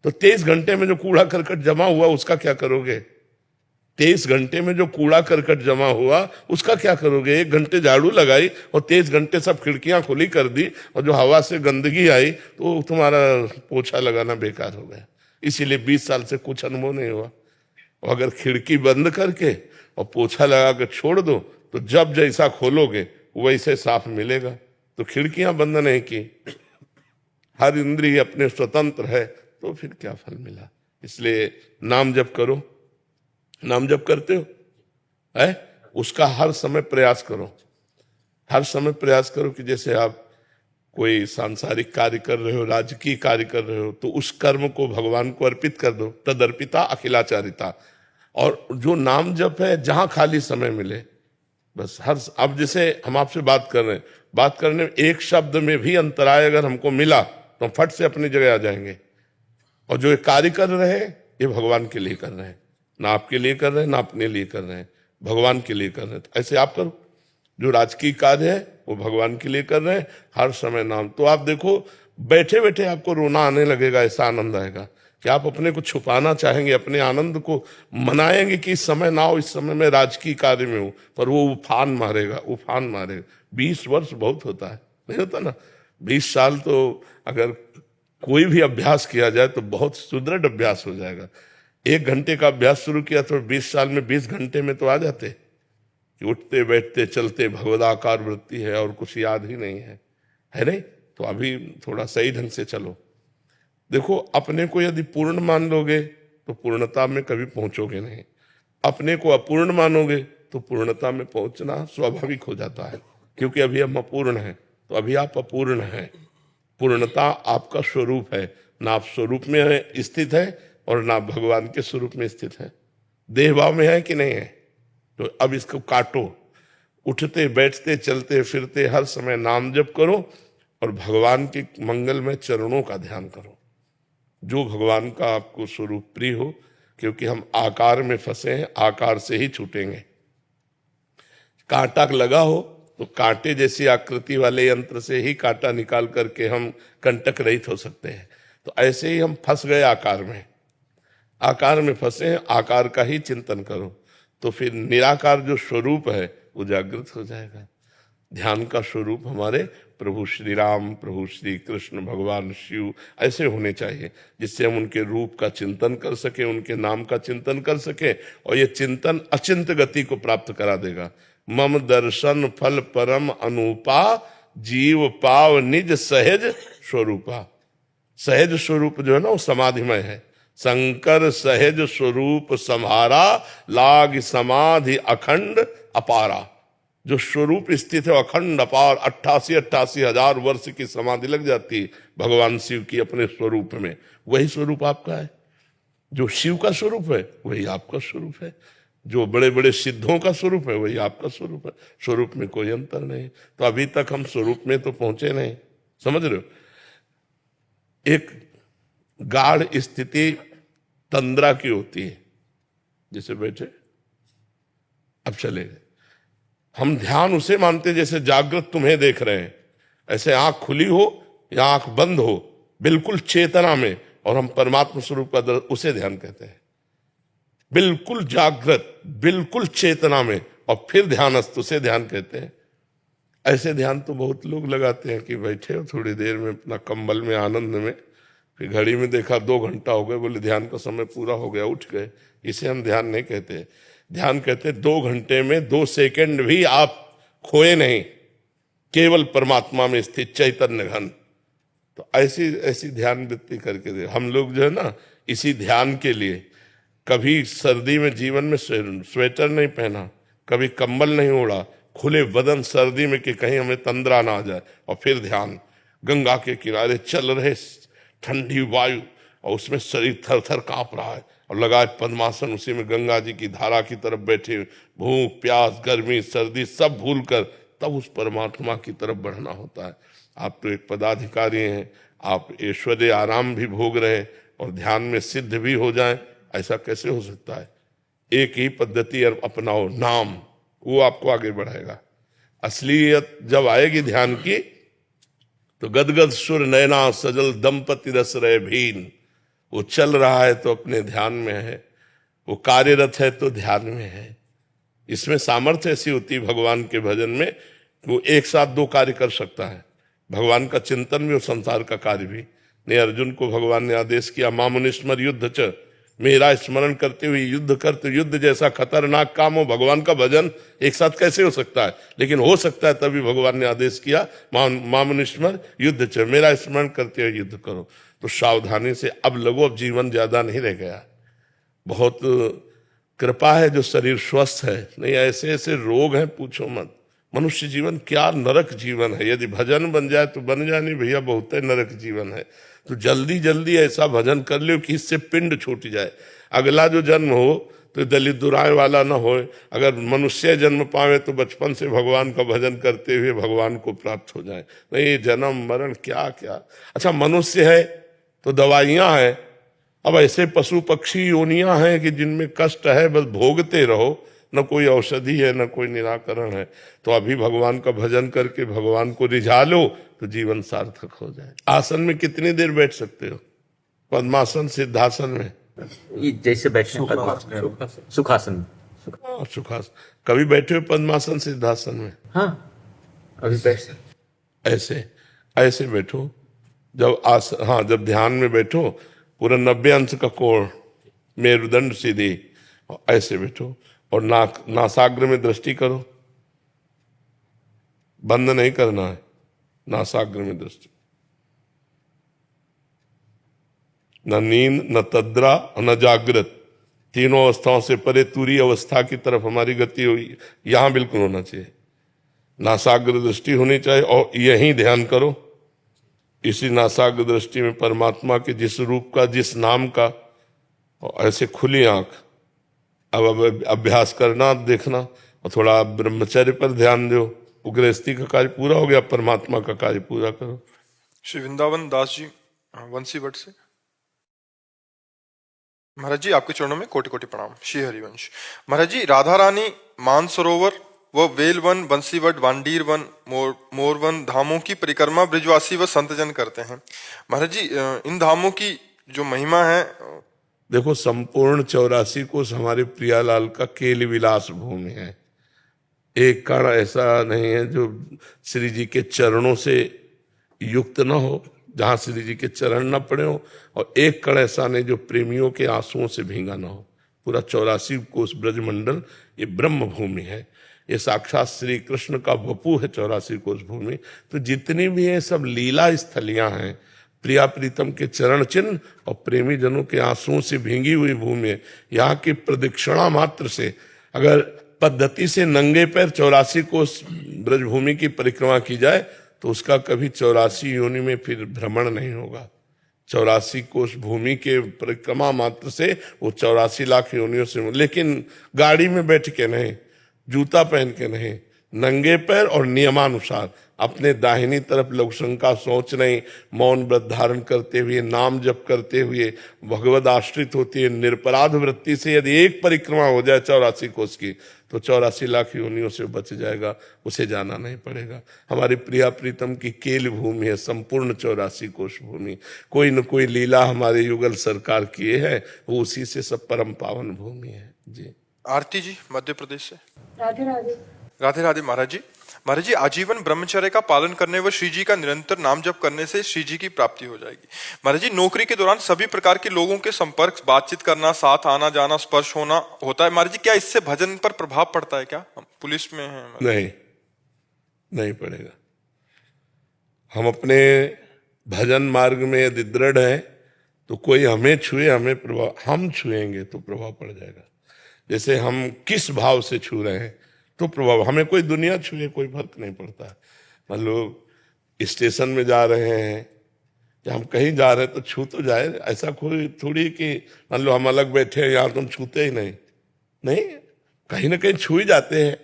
तो 23 घंटे में जो कूड़ा करकट जमा हुआ उसका क्या करोगे? 23 घंटे में जो कूड़ा करकट जमा हुआ उसका क्या करोगे? 1 घंटे झाड़ू लगाई और 23 घंटे सब खिड़कियां खुली कर दी और जो हवा से गंदगी आई तो तुम्हारा पोछा लगाना बेकार हो गया। इसीलिए 20 साल से कुछ अनुभव नहीं हुआ। और अगर खिड़की बंद करके और पोछा लगा कर छोड़ दो तो जब जैसा खोलोगे वैसे साफ मिलेगा। तो खिड़कियां बंद नहीं की, हर इंद्रिय अपने स्वतंत्र है, तो फिर क्या फल मिला? इसलिए नाम जप करो। नाम जप करते हो है, उसका हर समय प्रयास करो। हर समय प्रयास करो कि जैसे आप कोई सांसारिक कार्य कर रहे हो, राजकीय कार्य कर रहे हो, तो उस कर्म को भगवान को अर्पित कर दो। तदर्पिता अखिलाचारिता। और जो नाम जप है जहां खाली समय मिले बस अब जैसे हम आपसे बात कर रहे हैं, बात करने में एक शब्द में भी अंतराय अगर हमको मिला तो हम फट से अपनी जगह आ जाएंगे। और जो ये कार्य कर रहे हैं ये भगवान के लिए कर रहे हैं, ना आपके लिए कर रहे हैं ना अपने लिए कर रहे हैं, भगवान के लिए कर रहे हैं। तो ऐसे आप करो, जो राजकीय कार्य है वो भगवान के लिए कर रहे हैं, हर समय नाम। तो आप देखो बैठे बैठे आपको रोना आने लगेगा, ऐसा आनंद आएगा कि आप अपने को छुपाना चाहेंगे, अपने आनंद को मनाएंगे कि इस समय ना हो, इस समय मैं राजकीय कार्य में हूं, पर वो उफान मारेगा। 20 वर्ष बहुत होता है, नहीं होता ना? 20 साल तो अगर कोई भी अभ्यास किया जाए तो बहुत सुदृढ़ अभ्यास हो जाएगा। 1 घंटे का अभ्यास शुरू किया तो 20 साल में 20 घंटे में तो आ जाते कि उठते बैठते चलते भगवदाकार वृत्ति है और कुछ याद ही नहीं है नहीं? तो अभी थोड़ा सही ढंग से चलो। देखो, अपने को यदि पूर्ण मान लोगे तो पूर्णता में कभी पहुंचोगे नहीं। अपने को अपूर्ण मानोगे तो पूर्णता में पहुंचना स्वाभाविक हो जाता है, क्योंकि अभी हम अपूर्ण हैं। तो अभी आप अपूर्ण हैं। पूर्णता आपका स्वरूप है, ना आप स्वरूप में स्थित है और ना भगवान के स्वरूप में स्थित है। देह भाव में है कि नहीं है? तो अब इसको काटो। उठते बैठते चलते फिरते हर समय नाम जप करो और भगवान के मंगलमय चरणों का ध्यान करो, जो भगवान का आपको स्वरूप प्रिय हो। क्योंकि हम आकार में फंसे हैं, आकार से ही छूटेंगे। कांटा लगा हो तो कांटे जैसी आकृति वाले यंत्र से ही कांटा निकाल करके हम कंटक रहित हो सकते हैं। तो ऐसे ही हम फंस गए आकार में फंसे हैं। आकार का ही चिंतन करो तो फिर निराकार जो स्वरूप है वो जागृत हो जाएगा। ध्यान का स्वरूप हमारे प्रभु श्री राम, प्रभु श्री कृष्ण, भगवान शिव ऐसे होने चाहिए, जिससे हम उनके रूप का चिंतन कर सके, उनके नाम का चिंतन कर सके। और ये चिंतन अचिंत गति को प्राप्त करा देगा। मम दर्शन फल परम अनुपा, जीव पाव निज सहज स्वरूपा। सहज स्वरूप जो है ना वो समाधिमय है। शंकर सहज स्वरूप सम्हारा, लाग समाधि अखंड अपारा। जो स्वरूप स्थित है अखंड अपार, 88 हजार वर्ष की समाधि लग जाती है भगवान शिव की अपने स्वरूप में। वही स्वरूप आपका है। जो शिव का स्वरूप है वही आपका स्वरूप है। जो बड़े बड़े सिद्धों का स्वरूप है वही आपका स्वरूप है। स्वरूप में कोई अंतर नहीं। तो अभी तक हम स्वरूप में तो पहुंचे नहीं, समझ रहे हो? एक गाढ़ स्थिति तंद्रा की होती है, जैसे बैठे, अब चले गए। हम ध्यान उसे मानते जैसे जागृत तुम्हें देख रहे हैं, ऐसे आंख खुली हो या आंख बंद हो, बिल्कुल चेतना में, और हम परमात्मा स्वरूप का उसे ध्यान कहते हैं। बिल्कुल जागृत, बिल्कुल चेतना में, और फिर ध्यानस्थ उसे ध्यान कहते हैं। ऐसे ध्यान तो बहुत लोग लगाते हैं कि बैठे हो थोड़ी देर में अपना कंबल में आनंद में, फिर घड़ी में देखा 2 घंटा हो गए, बोले ध्यान का समय पूरा हो गया, उठ गए। इसे हम ध्यान नहीं कहते। ध्यान कहते 2 घंटे में 2 सेकंड भी आप खोए नहीं, केवल परमात्मा में स्थित चैतन्य घन। तो ऐसी ध्यान वृत्ति करके दे। हम लोग जो है ना, इसी ध्यान के लिए कभी सर्दी में जीवन में स्वेटर नहीं पहना, कभी कंबल नहीं ओढ़ा, खुले बदन सर्दी में कि कहीं हमें तंद्रा ना आ जाए, और फिर ध्यान। गंगा के किनारे चल रहे ठंडी वायु, और उसमें शरीर थर थर कांप रहा है, और लगाए पद्मासन, उसी में गंगा जी की धारा की तरफ बैठे, भूख प्यास गर्मी सर्दी सब भूल कर तब उस परमात्मा की तरफ बढ़ना होता है। आप तो एक पदाधिकारी हैं, आप ऐश्वर्य आराम भी भोग रहे हैं और ध्यान में सिद्ध भी हो जाए, ऐसा कैसे हो सकता है? एक ही पद्धति अपनाओ, नाम, वो आपको आगे बढ़ाएगा। असलियत जब आएगी ध्यान की, तो गदगद सुर नैना सजल दंपति रस रहे भीन। वो चल रहा है तो अपने ध्यान में है, वो कार्यरत है तो ध्यान में है। इसमें सामर्थ्य ऐसी होती है भगवान के भजन में, वो एक साथ 2 कार्य कर सकता है, भगवान का चिंतन भी और संसार का कार्य भी। नहीं, अर्जुन को भगवान ने आदेश किया, मामुनिस्मर युद्ध च, मेरा स्मरण करते हुए युद्ध कर, तो युद्ध जैसा खतरनाक काम हो, भगवान का भजन एक साथ कैसे हो सकता है? लेकिन हो सकता है, तभी भगवान ने आदेश किया, मामुनिस्मर युद्ध च, मेरा स्मरण करते हुए युद्ध करो। तो सावधानी से अब लगो, अब जीवन ज्यादा नहीं रह गया। बहुत कृपा है जो शरीर स्वस्थ है, नहीं ऐसे ऐसे रोग हैं पूछो मत। मनुष्य जीवन क्या नरक जीवन है। यदि भजन बन जाए तो बन जाए, नहीं भैया बहुत नरक जीवन है। तो जल्दी जल्दी ऐसा भजन कर लो कि इससे पिंड छूट जाए, अगला जो जन्म हो तो दलित दुराए वाला ना हो। अगर मनुष्य जन्म पावे तो बचपन से भगवान का भजन करते हुए भगवान को प्राप्त हो जाए। नहीं जन्म मरण क्या क्या। अच्छा, मनुष्य है तो दवाइयां हैं, अब ऐसे पशु पक्षी योनियां हैं कि जिनमें कष्ट है, बस भोगते रहो, न कोई औषधि है न कोई निराकरण है। तो अभी भगवान का भजन करके भगवान को रिझा लो तो जीवन सार्थक हो जाए। आसन में कितनी देर बैठ सकते हो? पद्मासन, सिद्धासन में, जैसे बैठे सुखासन में। सुखासन कभी बैठे हो? पद्मासन सिद्धासन में? हाँ, अभी बैठ ऐसे ऐसे बैठो। जब जब ध्यान में बैठो, पूरा 90 अंश का कोण, मेरुदंड सीधी, ऐसे बैठो और नासाग्र में दृष्टि करो, बंद नहीं करना है, नासाग्र में दृष्टि। न नींद, न तद्रा, न जागृत, तीनों अवस्थाओं से परे तुरी अवस्था की तरफ हमारी गति हुई, यहां बिल्कुल होना चाहिए। नासाग्र दृष्टि होनी चाहिए और यहीं ध्यान करो। इसी नासाग्र दृष्टि में परमात्मा के जिस रूप का, जिस नाम का, और ऐसे खुली आंख। अब अभ्यास करना, देखना, और थोड़ा ब्रह्मचर्य पर ध्यान दो। गृहस्थी का कार्य पूरा हो गया, परमात्मा का कार्य पूरा करो। श्री वृंदावन दास जी वंशीवट से। महाराज जी, आपके चरणों में कोटि कोटि प्रणाम। श्री हरिवंश। महाराज जी, राधा रानी मानसरोवर व वेलवन, बंसीवट, वांडीर वन, मोरवन धामों की परिक्रमा ब्रिजवासी व संतजन करते हैं। महाराज जी, इन धामों की जो महिमा है, देखो, संपूर्ण 84 कोष हमारे प्रियालाल का केल विलास भूमि है। एक कण ऐसा नहीं है जो श्री जी के चरणों से युक्त न हो, जहां श्री जी के चरण न पड़े हो, और एक कण ऐसा नहीं जो प्रेमियों के आंसुओं से भींगा न हो। पूरा 84 कोष ब्रजमंडल ये ब्रह्म भूमि है। ये साक्षात श्री कृष्ण का वपू है 84 कोष भूमि। तो जितनी भी ये सब लीला स्थलियां हैं, प्रिया प्रीतम के चरण चिन्ह और प्रेमी जनों के आंसुओं से भींगी हुई भूमि है। यहाँ की प्रदक्षिणा मात्र से, अगर पद्धति से नंगे पैर 84 कोष ब्रजभूमि की परिक्रमा की जाए तो उसका कभी 84 योनि में फिर भ्रमण नहीं होगा। 84 कोष भूमि के परिक्रमा मात्र से वो 84 लाख योनियों से, लेकिन गाड़ी में बैठ के नहीं, जूता पहन के नहीं, नंगे पैर और नियमानुसार। अपने दाहिनी तरफ लघुशंका सोच नहीं, मौन व्रत धारण करते हुए, नाम जप करते हुए, भगवद आश्रित होती है, निरपराध वृत्ति से यदि एक परिक्रमा हो जाए 84 कोस की, तो 84 लाख योनियों से बच जाएगा, उसे जाना नहीं पड़ेगा। हमारी प्रिया प्रीतम की केल भूमि है संपूर्ण 84 कोश भूमि। कोई न कोई लीला हमारे युगल सरकार किए हैं, वो उसी से सब परम पावन भूमि है जी। आरती जी मध्य प्रदेश से। राधे राधे। राधे राधे महाराज जी। महाराज जी, आजीवन ब्रह्मचर्य का पालन करने व श्री जी का निरंतर नाम जप करने से श्री जी की प्राप्ति हो जाएगी। महाराज जी, नौकरी के दौरान सभी प्रकार के लोगों के संपर्क, बातचीत करना, साथ आना जाना, स्पर्श होना होता है। महाराज जी, क्या इससे भजन पर प्रभाव पड़ता है? क्या हम पुलिस में हैं? नहीं पड़ेगा। हम अपने भजन मार्ग में यदि दृढ़ है तो कोई हमें छुए, हमें प्रभाव, हम छुएंगे तो प्रभाव पड़ जाएगा। जैसे हम किस भाव से छू रहे हैं तो प्रभाव, हमें कोई दुनिया छुए कोई फर्क नहीं पड़ता है। मान लो स्टेशन में जा रहे हैं या हम कहीं जा रहे हैं तो छू तो जाए, ऐसा कोई थोड़ी कि मान लो हम अलग बैठे हैं यहाँ तुम छूते ही नहीं, कहीं ना कहीं छू ही जाते हैं,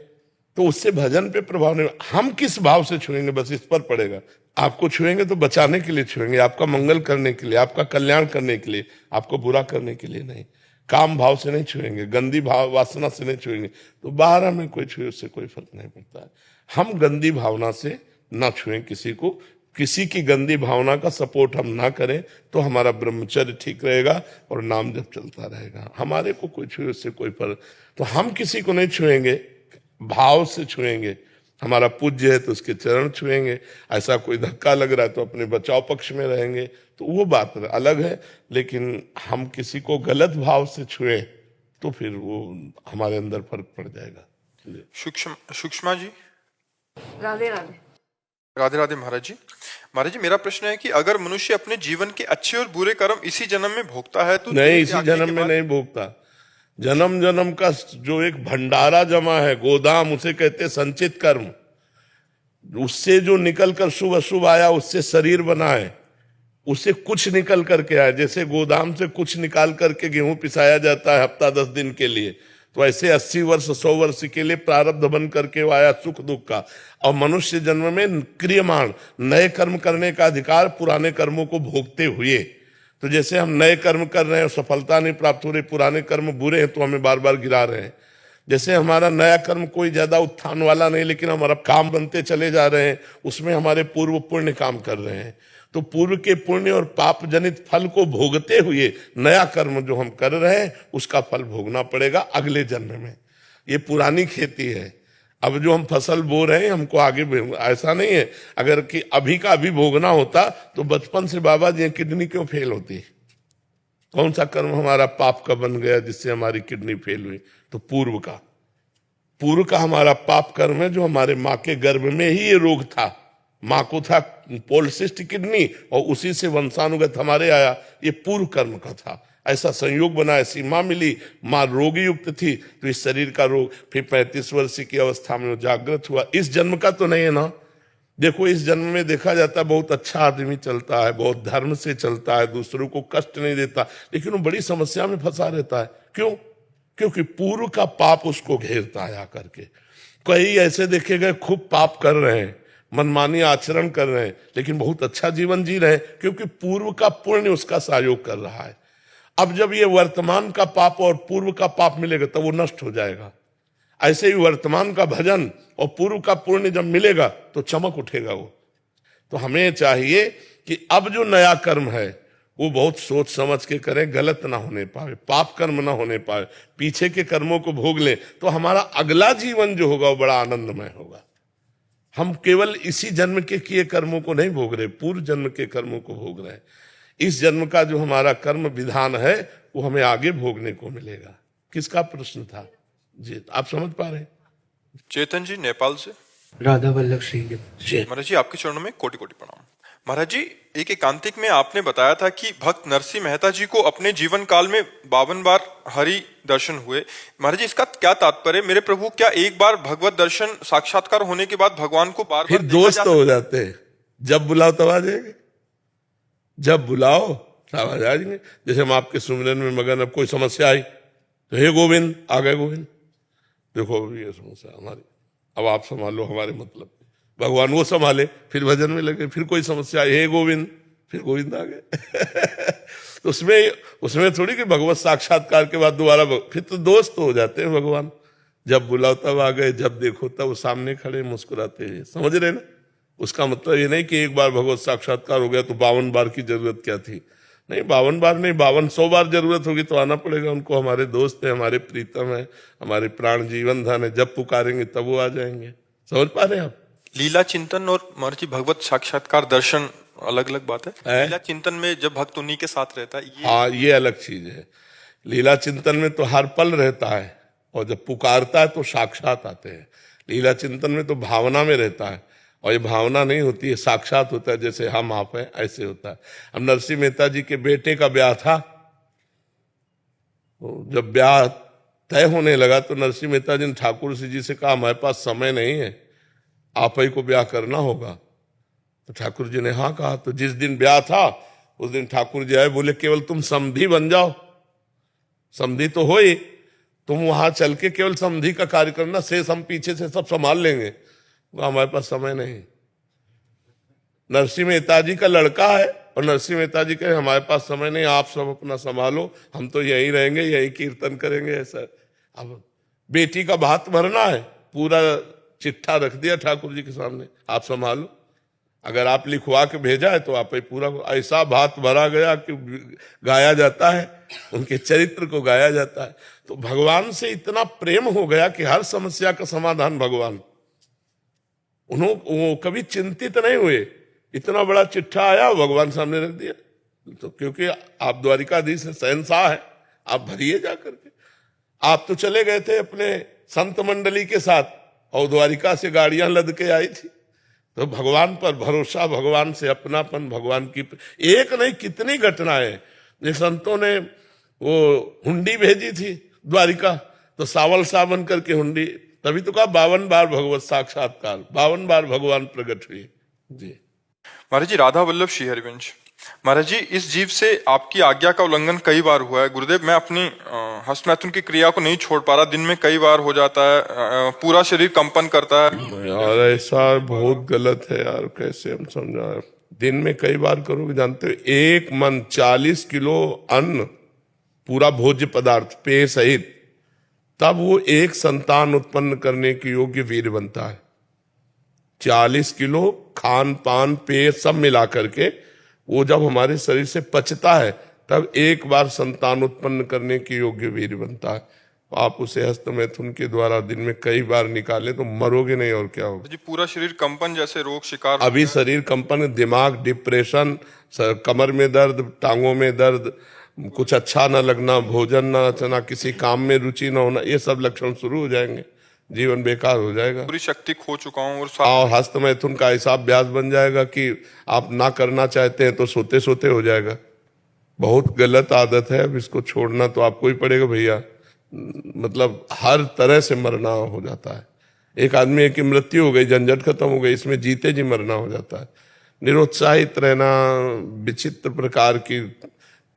तो उससे भजन पे प्रभाव नहीं। हम किस भाव से छुएंगे बस इस पर पड़ेगा। आपको छुएंगे तो बचाने के लिए छुएंगे, आपका मंगल करने के लिए, आपका कल्याण करने के लिए, आपको बुरा करने के लिए नहीं। काम भाव से नहीं छुएंगे, गंदी भाव वासना से नहीं छुएंगे, तो बाहर हमें कोई छुए उससे कोई फर्क नहीं पड़ता है। हम गंदी भावना से ना छुएं किसी को, किसी की गंदी भावना का सपोर्ट हम ना करें, तो हमारा ब्रह्मचर्य ठीक रहेगा और नाम जब चलता रहेगा। हमारे को कोई छुए उससे कोई फर्क, तो हम किसी को नहीं छुएंगे, भाव से छुएंगे। हमारा पूज्य है तो उसके चरण छुएंगे, ऐसा कोई धक्का लग रहा है तो अपने बचाव पक्ष में रहेंगे, तो वो बात अलग है। लेकिन हम किसी को गलत भाव से छुए तो फिर वो हमारे अंदर फर्क पड़ जाएगा। सूक्ष्मा जी। राधे राधे। राधे राधे महाराज जी। महाराज जी, मेरा प्रश्न है कि अगर मनुष्य अपने जीवन के अच्छे और बुरे कर्म इसी जन्म में भोगता है तो नहीं, इसी जन्म में नहीं भोगता। जन्म जन्म का जो एक भंडारा जमा है, गोदाम, उसे कहते संचित कर्म। उससे जो निकल कर शुभ अशुभ आया, उससे शरीर बना है, उससे कुछ निकल करके आया। जैसे गोदाम से कुछ निकाल करके गेहूं पिसाया जाता है हफ्ता 10 दिन के लिए, तो ऐसे 80 वर्ष 100 वर्ष के लिए प्रारब्ध बन करके वो आया सुख दुख का। और मनुष्य जन्म में क्रियमाण नए कर्म करने का अधिकार पुराने कर्मों को भोगते हुए। तो जैसे हम नए कर्म कर रहे हैं, सफलता नहीं प्राप्त हो रही, पुराने कर्म बुरे हैं तो हमें बार बार गिरा रहे हैं। जैसे हमारा नया कर्म कोई ज्यादा उत्थान वाला नहीं, लेकिन हमारा काम बनते चले जा रहे हैं, उसमें हमारे पूर्व पुण्य काम कर रहे हैं, तो पूर्व के पुण्य और पाप जनित फल को भोगते हुए नया कर्म जो हम कर रहे हैं उसका फल भोगना पड़ेगा अगले जन्म में। ये पुरानी खेती है, अब जो हम फसल बो रहे हैं हमको आगे, ऐसा नहीं है अगर कि अभी का अभी भोगना होता तो बचपन से बाबा जी किडनी क्यों फेल होती? कौन सा कर्म हमारा पाप का बन गया जिससे हमारी किडनी फेल हुई? तो पूर्व का हमारा पाप कर्म है, जो हमारे माँ के गर्भ में ही ये रोग था। माँ को था पॉलिसिस्ट किडनी और उसी से वंशानुगत हमारे आया, ये पूर्व कर्म का था। ऐसा संयोग बना, ऐसी माँ मिली, माँ रोगी युक्त थी तो इस शरीर का रोग, फिर 35 वर्ष की अवस्था में वो जागृत हुआ। इस जन्म का तो नहीं है ना। देखो इस जन्म में देखा जाता है बहुत अच्छा आदमी चलता है, बहुत धर्म से चलता है, दूसरों को कष्ट नहीं देता, लेकिन वो बड़ी समस्या में फंसा रहता है। क्यों? क्योंकि पूर्व का पाप उसको घेरता है आकर के। कई ऐसे देखे गए खूब पाप कर रहे हैं, मनमानी आचरण कर रहे हैं, लेकिन बहुत अच्छा जीवन जी रहे हैं, क्योंकि पूर्व का पुण्य उसका सहयोग कर रहा है। अब जब ये वर्तमान का पाप और पूर्व का पाप मिलेगा तब वो नष्ट हो जाएगा। ऐसे ही वर्तमान का भजन और पूर्व का पुण्य जब मिलेगा तो चमक उठेगा वो। तो हमें चाहिए कि अब जो नया कर्म है वो बहुत सोच समझ के करें, गलत ना होने पाए, पाप कर्म ना होने पाए, पीछे के कर्मों को भोग ले, तो हमारा अगला जीवन जो होगा वो बड़ा आनंदमय होगा। हम केवल इसी जन्म के किए कर्मों को नहीं भोग रहे, पूर्व जन्म के कर्मों को भोग रहे हैं। इस जन्म का जो हमारा कर्म विधान है वो हमें आगे भोगने को मिलेगा। किसका प्रश्न था जी, आप समझ पा रहे हैं? चेतन जी नेपाल से। राधा वल्लभ सिंह जी। महाराज जी, आपके चरणों में कोटि कोटि प्रणाम। महाराज जी, एक एकांतिक में आपने बताया था कि भक्त नरसिंह मेहता जी को अपने जीवन काल में 52 बार हरि दर्शन हुए। महाराज जी, इसका क्या तात्पर्य? मेरे प्रभु, क्या एक बार भगवत दर्शन साक्षात्कार होने के बाद भगवान को बार फिर दोस्त हो जाते हैं, जब बुलाओ तब आ जाएंगे, जब बुलाओ तब आ जाएंगे। जैसे हम आपके सुमिरन में मगन, अब कोई समस्या आई तो हे गोविंद, आ गए गोविंद, देखो ये समस्या हमारी, अब आप संभालो हमारे मतलब। भगवान वो संभाले, फिर भजन में लगे, फिर कोई समस्या, हे गोविंद, फिर गोविंद आ गए। तो उसमें थोड़ी कि भगवत साक्षात्कार के बाद दोबारा फिर तो दोस्त हो जाते हैं भगवान, जब बुलाओ तब आ गए, जब देखो तब वो सामने खड़े मुस्कुराते हैं, समझ रहे ना। उसका मतलब ये नहीं कि एक बार भगवत साक्षात्कार हो गया तो 52 बार की जरूरत क्या थी, नहीं 52 बार नहीं, 5200 बार जरूरत होगी तो आना पड़ेगा उनको। हमारे दोस्त हैं, हमारे प्रीतम है, हमारे प्राण जीवन धन है, जब पुकारेंगे तब वो आ जाएंगे। समझ पा रहे हैं आप? लीला चिंतन और महर्षि भगवत साक्षात्कार दर्शन अलग अलग बात है। लीला चिंतन में जब भक्त उन्हीं के साथ रहता है, हाँ ये अलग चीज है। लीला चिंतन में तो हर पल रहता है, और जब पुकारता है तो साक्षात आते हैं। लीला चिंतन में तो भावना में रहता है, और ये भावना नहीं होती है, साक्षात होता है, जैसे हम आप हैं ऐसे होता है। अब नरसिंह मेहता जी के बेटे का ब्याह था, तो जब ब्याह तय होने लगा तो नरसिंह मेहता जी ने ठाकुर जी से कहा, हमारे पास समय नहीं है, आप ही को ब्याह करना होगा। तो ठाकुर जी ने हाँ कहा। तो जिस दिन ब्याह था उस दिन ठाकुर जी आए, बोले केवल तुम समधी बन जाओ, समधी तो हो ही, तुम वहां चल के केवल समधी का कार्य करना, शेष हम पीछे से सब संभाल लेंगे। हमारे पास समय नहीं। नरसिंह मेहता जी का लड़का है और नरसिंह मेहता जी कहे हमारे पास समय नहीं, आप सब अपना संभालो, हम तो यहीं रहेंगे, यहीं कीर्तन करेंगे। ऐसा अब बेटी का भात भरना है, पूरा चिट्ठा रख दिया ठाकुर जी के सामने, आप संभालो, अगर आप लिखवा के भेजा है तो आप ही पूरा। ऐसा भात भरा गया कि गाया जाता है, उनके चरित्र को गाया जाता है। तो भगवान से इतना प्रेम हो गया कि हर समस्या का समाधान भगवान। वो कभी चिंतित नहीं हुए, इतना बड़ा चिट्ठा आया भगवान सामने रख दिया। तो क्योंकि आप द्वारिकाधीश शहंशाह है, आप भरिए जा करके। आप तो चले गए थे अपने संत मंडली के साथ, और द्वारिका से गाड़ियां लद के आई थी। तो भगवान पर भरोसा, भगवान से अपनापन, भगवान की एक नहीं कितनी घटनाएं। जिस संतों ने वो हुंडी भेजी थी द्वारिका, तो सावल सावन करके हुंडी, तभी तो कहा 52 बार भगवत साक्षात्कार, 52 बार भगवान प्रकट हुए। जी महाराज जी, राधा वल्लभ श्री हरिवंश। महाराज जी, इस जीव से आपकी आज्ञा का उल्लंघन कई बार हुआ है गुरुदेव। मैं अपनी हस्तमैथुन की क्रिया को नहीं छोड़ पा रहा, दिन में कई बार हो जाता है, पूरा शरीर कंपन करता है। यार ऐसा बहुत गलत है यार, कैसे हम समझा। दिन में कई बार करोगे, जानते हो, एक मन 40 किलो अन्न, पूरा भोज्य पदार्थ पेय सहित, तब वो एक संतान उत्पन्न करने के योग्य वीर बनता है। 40 किलो खान पान पेय सब मिला करके वो जब हमारे शरीर से पचता है, तब एक बार संतान उत्पन्न करने के योग्य वीर बनता है। आप उसे हस्तमैथुन के द्वारा दिन में कई बार निकाले तो मरोगे नहीं, और क्या होगा। जी, पूरा शरीर कंपन जैसे रोग शिकार। अभी शरीर कंपन, दिमाग डिप्रेशन, कमर में दर्द, टांगों में दर्द, कुछ अच्छा ना लगना, भोजन ना अच्छा, किसी काम में रुचि ना होना, ये सब लक्षण शुरू हो जाएंगे, जीवन बेकार हो जाएगा। पूरी शक्ति खो चुका हूँ। और हस्तमैथुन का ऐसा अभ्यास बन जाएगा कि आप ना करना चाहते हैं तो सोते सोते हो जाएगा। बहुत गलत आदत है, अब इसको छोड़ना तो आपको ही पड़ेगा भैया। मतलब हर तरह से मरना हो जाता है। एक आदमी की मृत्यु हो गई, झंझट खत्म हो गई, इसमें जीते जी मरना हो जाता है। निरुत्साहित रहना, विचित्र प्रकार की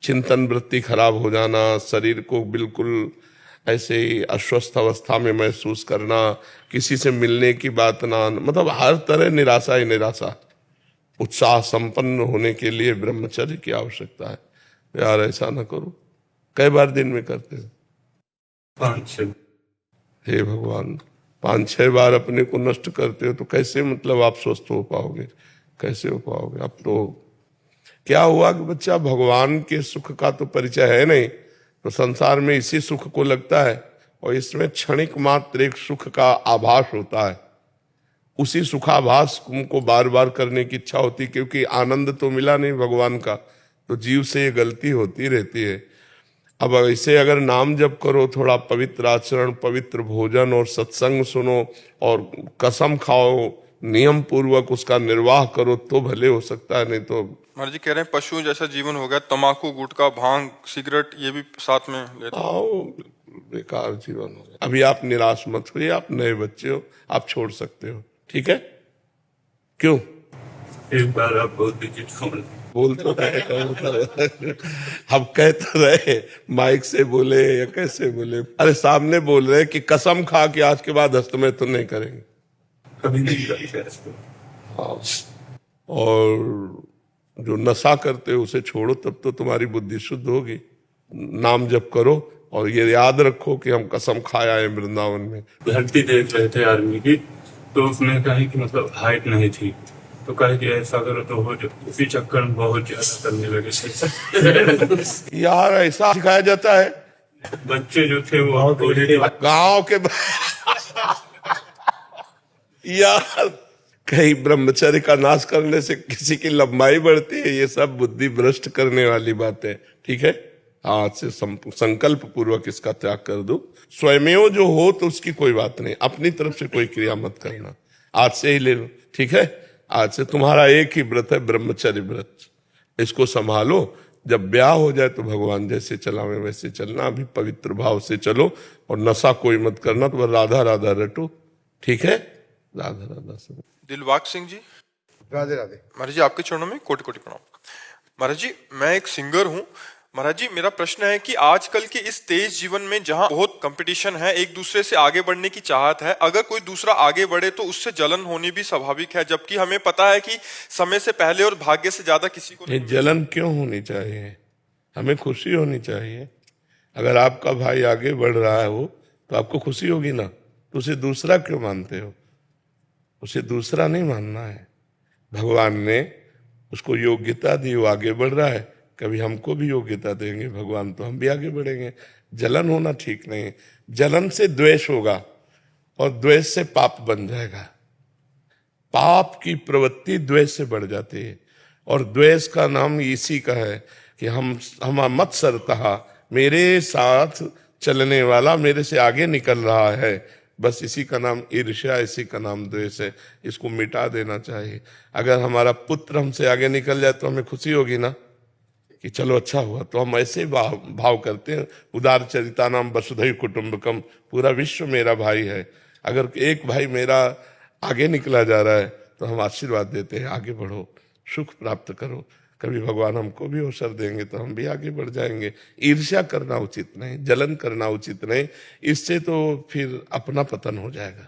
चिंतन वृत्ति खराब हो जाना, शरीर को बिल्कुल ऐसे ही अस्वस्थ अवस्था में महसूस करना, किसी से मिलने की बात ना, मतलब हर तरह निराशा ही निराशा। उत्साह संपन्न होने के लिए ब्रह्मचर्य की आवश्यकता है। यार ऐसा ना करो। कई बार दिन में करते हो? 5-6। हे भगवान, 5-6 बार अपने को नष्ट करते हो तो कैसे मतलब आप स्वस्थ हो पाओगे, कैसे हो पाओगे। अब तो क्या हुआ कि बच्चा भगवान के सुख का तो परिचय है नहीं, तो संसार में इसी सुख को लगता है, और इसमें क्षणिक मात्र एक सुख का आभास होता है। उसी सुखाभास को बार बार करने की इच्छा होती, क्योंकि आनंद तो मिला नहीं भगवान का, तो जीव से ये गलती होती रहती है। अब ऐसे अगर नाम जप करो, थोड़ा पवित्र आचरण, पवित्र भोजन और सत्संग सुनो, और कसम खाओ, नियम पूर्वक उसका निर्वाह करो, तो भले हो सकता है। नहीं तो महाराज जी कह रहे हैं पशु जैसा जीवन हो गया, तंबाकू, गुटखा, भांग, सिगरेट ये भी साथ में लेते। आओ, बेकार जीवन हो गया। अभी आप निराश मत होइए, आप नए बच्चे हो, आप छोड़ सकते हो, ठीक है। क्यों? एक बार आप बहुत बोल तो रहे, हम कह तो रहे, माइक से बोले या कैसे बोले? अरे सामने बोल रहे कि कसम खा के आज के बाद हस्तमैथुन नहीं करेंगे। कभी नहीं करते। हाँ, और जो नशा करते हो उसे छोड़ो, तब तो तुम्हारी बुद्धि शुद्ध होगी। नाम जप करो और ये याद रखो कि हम कसम खाया है वृंदावन में। धरती देख रहे थे आर्मी की, तो उसने कहा कि मतलब हाइट नहीं थी, तो कहे कि ऐसा करो तो हो जाए। उसी चक्कर में बहुत ज्यादा करने लगे थे। यार ऐसा सिखाया जाता है बच्चे जो थे वो गांव के यार कहीं ब्रह्मचर्य का नाश करने से किसी की लंबाई बढ़ती है, ये सब बुद्धि भ्रष्ट करने वाली बातें। ठीक है, आज से संकल्प पूर्वक इसका त्याग कर दो। स्वयमेव जो हो तो उसकी कोई बात नहीं, अपनी तरफ से कोई क्रिया मत करना, आज से ही ले लो। ठीक है, आज से तुम्हारा एक ही व्रत है, ब्रह्मचर्य व्रत, इसको संभालो। जब ब्याह हो जाए तो भगवान जैसे चलावे वैसे चलना, अभी पवित्र भाव से चलो और नशा कोई मत करना, तो राधा राधा रटो। ठीक है, राधा राधा से। दिलबाग सिंह जी, राधे राधे। महाराज जी आपके चरणों में कोटि कोटि प्रणाम। महाराज जी मैं एक सिंगर हूँ। महाराज जी मेरा प्रश्न है कि आजकल के इस तेज जीवन में जहाँ बहुत कंपटीशन है, एक दूसरे से आगे बढ़ने की चाहत है, अगर कोई दूसरा आगे बढ़े तो उससे जलन होनी भी स्वाभाविक है, जबकि हमें पता है कि समय से पहले और भाग्य से ज्यादा किसी को नहीं। जलन क्यों होनी चाहिए? हमें खुशी होनी चाहिए। अगर आपका भाई आगे बढ़ रहा है हो तो आपको खुशी होगी ना, तो उसे दूसरा क्यों मानते हो? उसे दूसरा नहीं मानना है। भगवान ने उसको योग्यता दी, वो आगे बढ़ रहा है, कभी हमको भी योग्यता देंगे भगवान तो हम भी आगे बढ़ेंगे। जलन होना ठीक नहीं है। जलन से द्वेष होगा और द्वेष से पाप बन जाएगा। पाप की प्रवृत्ति द्वेष से बढ़ जाती है, और द्वेष का नाम इसी का है कि हम मत सरता, मेरे साथ चलने वाला मेरे से आगे निकल रहा है, बस इसी का नाम ईर्ष्या, इसी का नाम द्वेष है। इसको मिटा देना चाहिए। अगर हमारा पुत्र हमसे आगे निकल जाए तो हमें खुशी होगी ना कि चलो अच्छा हुआ, तो हम ऐसे भाव करते हैं। उदार चरिता नाम वसुधैव कुटुंबकम, पूरा विश्व मेरा भाई है। अगर एक भाई मेरा आगे निकला जा रहा है तो हम आशीर्वाद देते हैं, आगे बढ़ो, सुख प्राप्त करो। कभी भगवान हमको भी अवसर देंगे तो हम भी आगे बढ़ जाएंगे। ईर्ष्या करना उचित नहीं, जलन करना उचित नहीं, इससे तो फिर अपना पतन हो जाएगा,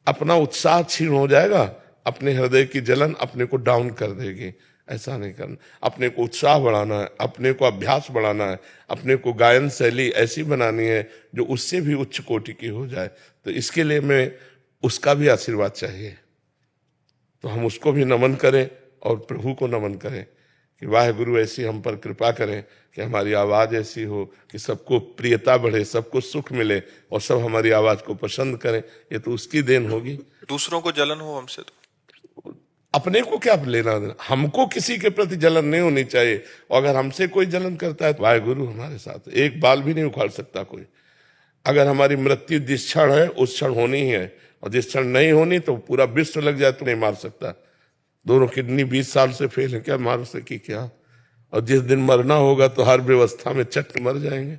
अपना उत्साह क्षीण हो जाएगा, अपने हृदय की जलन अपने को डाउन कर देगी। ऐसा नहीं करना, अपने को उत्साह बढ़ाना है, अपने को अभ्यास बढ़ाना है, अपने को गायन शैली ऐसी बनानी है जो उससे भी उच्च कोटि की हो जाए। तो इसके लिए मैं उसका भी आशीर्वाद चाहिए, तो हम उसको भी नमन करें और प्रभु को नमन करें कि वाहे गुरु ऐसी हम पर कृपा करें कि हमारी आवाज ऐसी हो कि सबको प्रियता बढ़े, सबको सुख मिले और सब हमारी आवाज को पसंद करें। ये तो उसकी देन होगी। दूसरों को जलन हो हमसे तो अपने को क्या लेना देना? हमको किसी के प्रति जलन नहीं होनी चाहिए। और अगर हमसे कोई जलन करता है तो वाहे गुरु हमारे साथ, एक बाल भी नहीं उखाड़ सकता कोई। अगर हमारी मृत्यु जिस क्षण है उस क्षण होनी ही है, और जिस क्षण नहीं होनी तो पूरा विश्व लग जाए तो नहीं मार सकता। दोनों किडनी 20 साल से फेल है, क्या मार सकी क्या? और जिस दिन मरना होगा तो हर व्यवस्था में चट मर जाएंगे।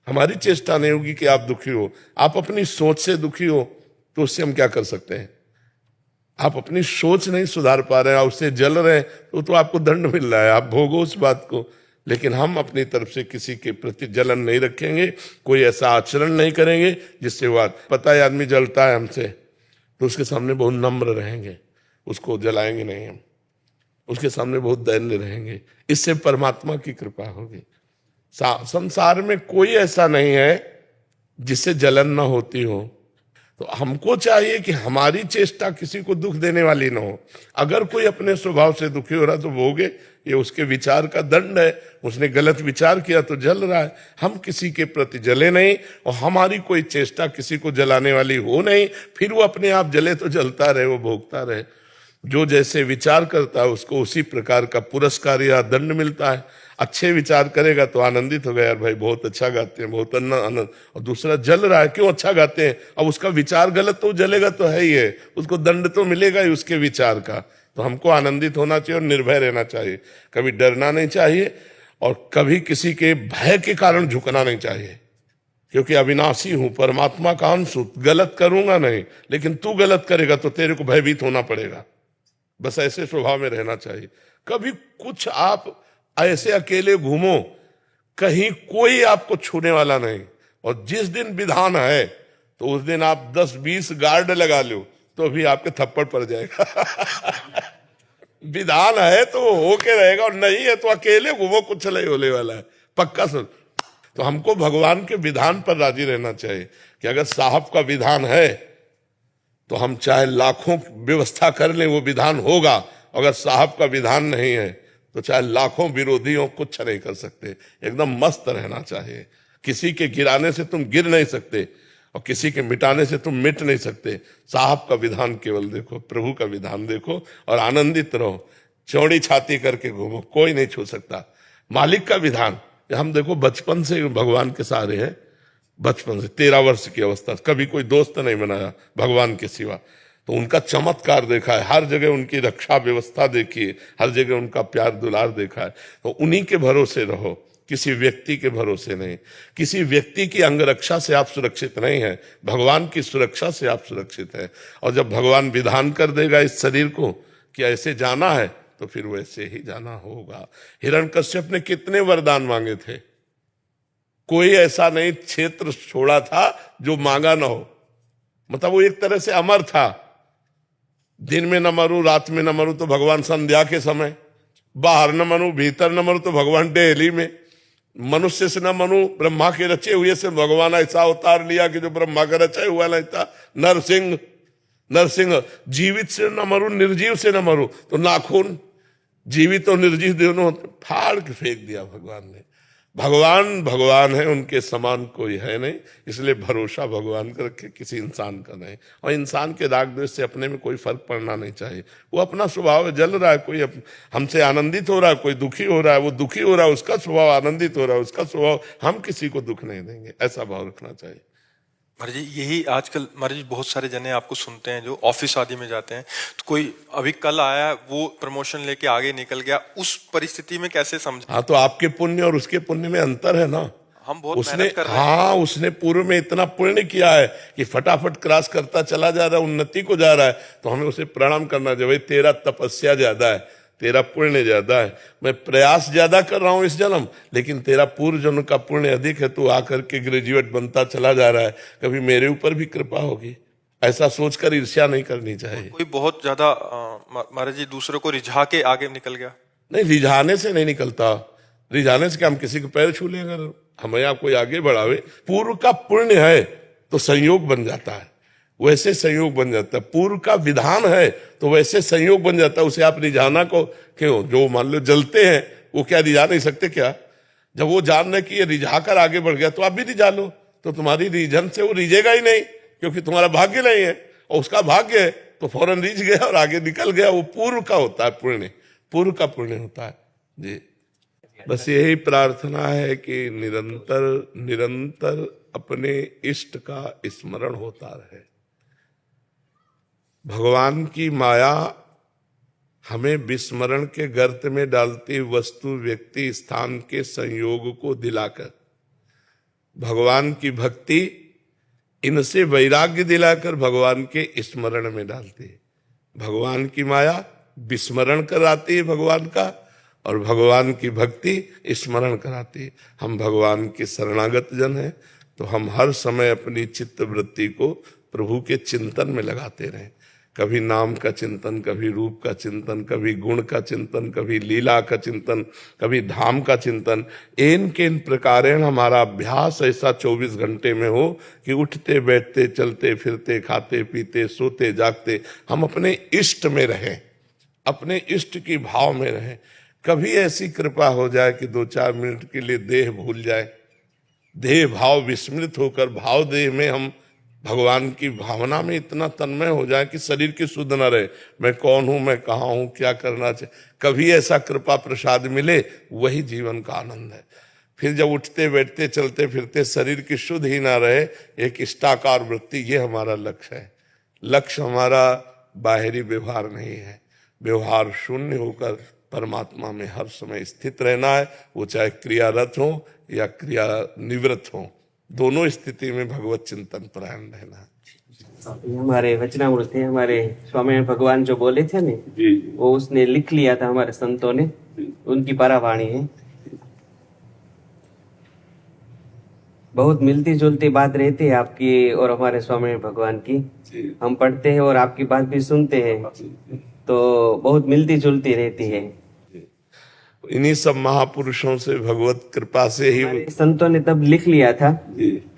हमारी चेष्टा नहीं होगी कि आप दुखी हो। आप अपनी सोच से दुखी हो तो उससे हम क्या कर सकते हैं? आप अपनी सोच नहीं सुधार पा रहे हैं, आप उससे जल रहे हैं तो आपको दंड मिल रहा है, आप भोगो उस बात को। लेकिन हम अपनी तरफ से किसी के प्रति जलन नहीं रखेंगे, कोई ऐसा आचरण नहीं करेंगे जिससे वो पता है आदमी जलता है हमसे तो उसके सामने बहुत नम्र रहेंगे, उसको जलाएंगे नहीं हम, उसके सामने बहुत दैन्य रहेंगे। इससे परमात्मा की कृपा होगी। संसार में कोई ऐसा नहीं है जिससे जलन ना होती हो। तो हमको चाहिए कि हमारी चेष्टा किसी को दुख देने वाली ना हो। अगर कोई अपने स्वभाव से दुखी हो रहा तो भोगे, ये उसके विचार का दंड है। उसने गलत विचार किया तो जल रहा है। हम किसी के प्रति जले नहीं और हमारी कोई चेष्टा किसी को जलाने वाली हो नहीं। फिर वो अपने आप जले तो जलता रहे, वो भोगता रहे। जो जैसे विचार करता है उसको उसी प्रकार का पुरस्कार या दंड मिलता है। अच्छे विचार करेगा तो आनंदित हो गया, यार भाई बहुत अच्छा गाते हैं, बहुत आनंद। और दूसरा जल रहा है, क्यों अच्छा गाते हैं? अब उसका विचार गलत तो जलेगा तो है ही है, उसको दंड तो मिलेगा ही उसके विचार का। तो हमको आनंदित होना चाहिए और निर्भय रहना चाहिए, कभी डरना नहीं चाहिए और कभी किसी के भय के कारण झुकना नहीं चाहिए। क्योंकि अविनाशी हूं, परमात्मा का अंश हूं, गलत करूंगा नहीं, लेकिन तू गलत करेगा तो तेरे को भयभीत होना पड़ेगा। बस ऐसे स्वभाव में रहना चाहिए। कभी कुछ आप ऐसे अकेले घूमो, कहीं कोई आपको छूने वाला नहीं। और जिस दिन विधान है तो उस दिन आप 10-20 गार्ड लगा लो, तो भी आपके थप्पड़ पड़ जाएगा। विधान है तो वो होके रहेगा, और नहीं है तो अकेले घूमो, कुछ नहीं होने वाला है, पक्का सुन। तो हमको भगवान के विधान पर राजी रहना चाहिए कि अगर साहब का विधान है तो हम चाहे लाखों व्यवस्था कर लें, वो विधान होगा। अगर साहब का विधान नहीं है तो चाहे लाखों विरोधियों कुछ नहीं कर सकते। एकदम मस्त रहना चाहिए। किसी के गिराने से तुम गिर नहीं सकते और किसी के मिटाने से तुम मिट नहीं सकते। साहब का विधान केवल देखो, प्रभु का विधान देखो और आनंदित रहो। चौड़ी छाती करके घूमो, कोई नहीं छू सकता। मालिक का विधान, हम देखो बचपन से भगवान के सहारे हैं, बचपन से 13 वर्ष की अवस्था, कभी कोई दोस्त नहीं बनाया भगवान के सिवा। तो उनका चमत्कार देखा है, हर जगह उनकी रक्षा व्यवस्था देखी है, हर जगह उनका प्यार दुलार देखा है। तो उन्हीं के भरोसे रहो, किसी व्यक्ति के भरोसे नहीं। किसी व्यक्ति की अंगरक्षा से आप सुरक्षित नहीं है, भगवान की सुरक्षा से आप सुरक्षित है। और जब भगवान विधान कर देगा इस शरीर को कि ऐसे जाना है, तो फिर वैसे ही जाना होगा। हिरण्यकश्यप ने कितने वरदान मांगे थे, कोई ऐसा नहीं क्षेत्र छोड़ा था जो मांगा ना हो। मतलब वो एक तरह से अमर था। दिन में न मरूं, रात में न मरूं तो भगवान संध्या के समय, बाहर न मरूं, भीतर न मरूं तो भगवान डेली में, मनुष्य से न मरूं, ब्रह्मा के रचे हुए से भगवान ऐसा अवतार लिया कि जो ब्रह्मा का रचा हुआ नहीं था, नरसिंह। जीवित से न मरूं, निर्जीव से न मरूं तो नाखून, जीवित और निर्जीव दोनों फाड़ के फेंक दिया भगवान ने। भगवान है, उनके समान कोई है नहीं। इसलिए भरोसा भगवान का रखे, किसी इंसान का नहीं। और इंसान के राग द्वेष से अपने में कोई फर्क पड़ना नहीं चाहिए। वो अपना स्वभाव है, जल रहा है, कोई हमसे आनंदित हो रहा है, कोई दुखी हो रहा है, वो दुखी हो रहा है, उसका स्वभाव आनंदित हो रहा है, उसका स्वभाव, हम किसी को दुख नहीं देंगे, ऐसा भाव रखना चाहिए। महाराज जी, यही आजकल महाराज जी बहुत सारे जने आपको सुनते हैं जो ऑफिस आदि में जाते हैं, तो कोई अभी कल आया, वो प्रमोशन लेके आगे निकल गया, उस परिस्थिति में कैसे समझ? हाँ, तो आपके पुण्य और उसके पुण्य में अंतर है ना। हम बहुत उसने, मेहनत कर रहे हैं। हाँ, उसने पूर्व में इतना पुण्य किया है कि फटाफट क्रॉस करता चला जा रहा है, उन्नति को जा रहा है, तो हमें उसे प्रणाम करना चाहिए। भाई तेरा तपस्या ज्यादा है, तेरा पुण्य ज्यादा है, मैं प्रयास ज्यादा कर रहा हूं इस जन्म, लेकिन तेरा पूर्व जन्म का पुण्य अधिक है, तू आकर के ग्रेजुएट बनता चला जा रहा है, कभी मेरे ऊपर भी कृपा होगी। ऐसा सोचकर ईर्ष्या नहीं करनी चाहिए। कोई बहुत ज्यादा महाराज जी दूसरों को रिझा के आगे निकल गया? नहीं, रिझाने से नहीं निकलता। रिझाने से क्या हम किसी को पैर छू लें? अगर हमें आप कोई आगे बढ़ावे, पूर्व का पुण्य है तो संयोग बन जाता है, वैसे संयोग बन जाता है। पूर्व का विधान है तो वैसे संयोग बन जाता है। उसे आप रिझाना को क्यों? जो मान लो जलते हैं वो क्या रिझा नहीं सकते क्या? जब वो जान रहे कि ये रिझा कर आगे बढ़ गया तो आप भी रिझा लो, तो तुम्हारी रीझन से वो रिझेगा ही नहीं, क्योंकि तुम्हारा भाग्य नहीं है और उसका भाग्य है, तो फौरन रिझ गया और आगे निकल गया। वो पूर्व का होता है पुण्य, पूर्व का पुण्य होता है जी। बस यही प्रार्थना है कि निरंतर निरंतर अपने इष्ट का स्मरण होता रहे। भगवान की माया हमें विस्मरण के गर्त में डालती वस्तु, व्यक्ति, स्थान के संयोग को दिलाकर, भगवान की भक्ति इनसे वैराग्य दिलाकर भगवान के स्मरण में डालती है। भगवान की माया विस्मरण कराती है भगवान का, और भगवान की भक्ति स्मरण कराती है। हम भगवान के शरणागत जन हैं, तो हम हर समय अपनी चित्त वृत्ति को प्रभु के चिंतन में लगाते रहें। कभी नाम का चिंतन, कभी रूप का चिंतन, कभी गुण का चिंतन, कभी लीला का चिंतन, कभी धाम का चिंतन। इन के इन प्रकारेण हमारा अभ्यास ऐसा 24 घंटे में हो कि उठते बैठते चलते फिरते खाते पीते सोते जागते हम अपने इष्ट में रहें, अपने इष्ट की भाव में रहें। कभी ऐसी कृपा हो जाए कि 2-4 मिनट के लिए देह भूल जाए, देह भाव विस्मृत होकर भाव देह में हम भगवान की भावना में इतना तन्मय हो जाए कि शरीर की सुध न रहे, मैं कौन हूं, मैं कहाँ हूं, क्या करना चाहिए। कभी ऐसा कृपा प्रसाद मिले, वही जीवन का आनंद है। फिर जब उठते बैठते चलते फिरते शरीर की शुद्ध ही ना रहे, एक इष्टाकार वृत्ति, ये हमारा लक्ष्य है। लक्ष्य हमारा बाहरी व्यवहार नहीं है, व्यवहार शून्य होकर परमात्मा में हर समय स्थित रहना है। वो चाहे क्रियारत हो या क्रिया निवृत्त हो, दोनों स्थिति में भगवत चिंतन परायण रहना है। हमारे वचनामृत थे, हमारे स्वामी भगवान जो बोले थे ना, वो उसने लिख लिया था हमारे संतों ने, उनकी परावाणी है। बहुत मिलती जुलती बात रहती है आपकी और हमारे स्वामी भगवान की। हम पढ़ते हैं और आपकी बात भी सुनते हैं, तो बहुत मिलती जुलती रहती है। इन्हीं सब महापुरुषों से भगवत कृपा से ही संतों ने तब लिख लिया था,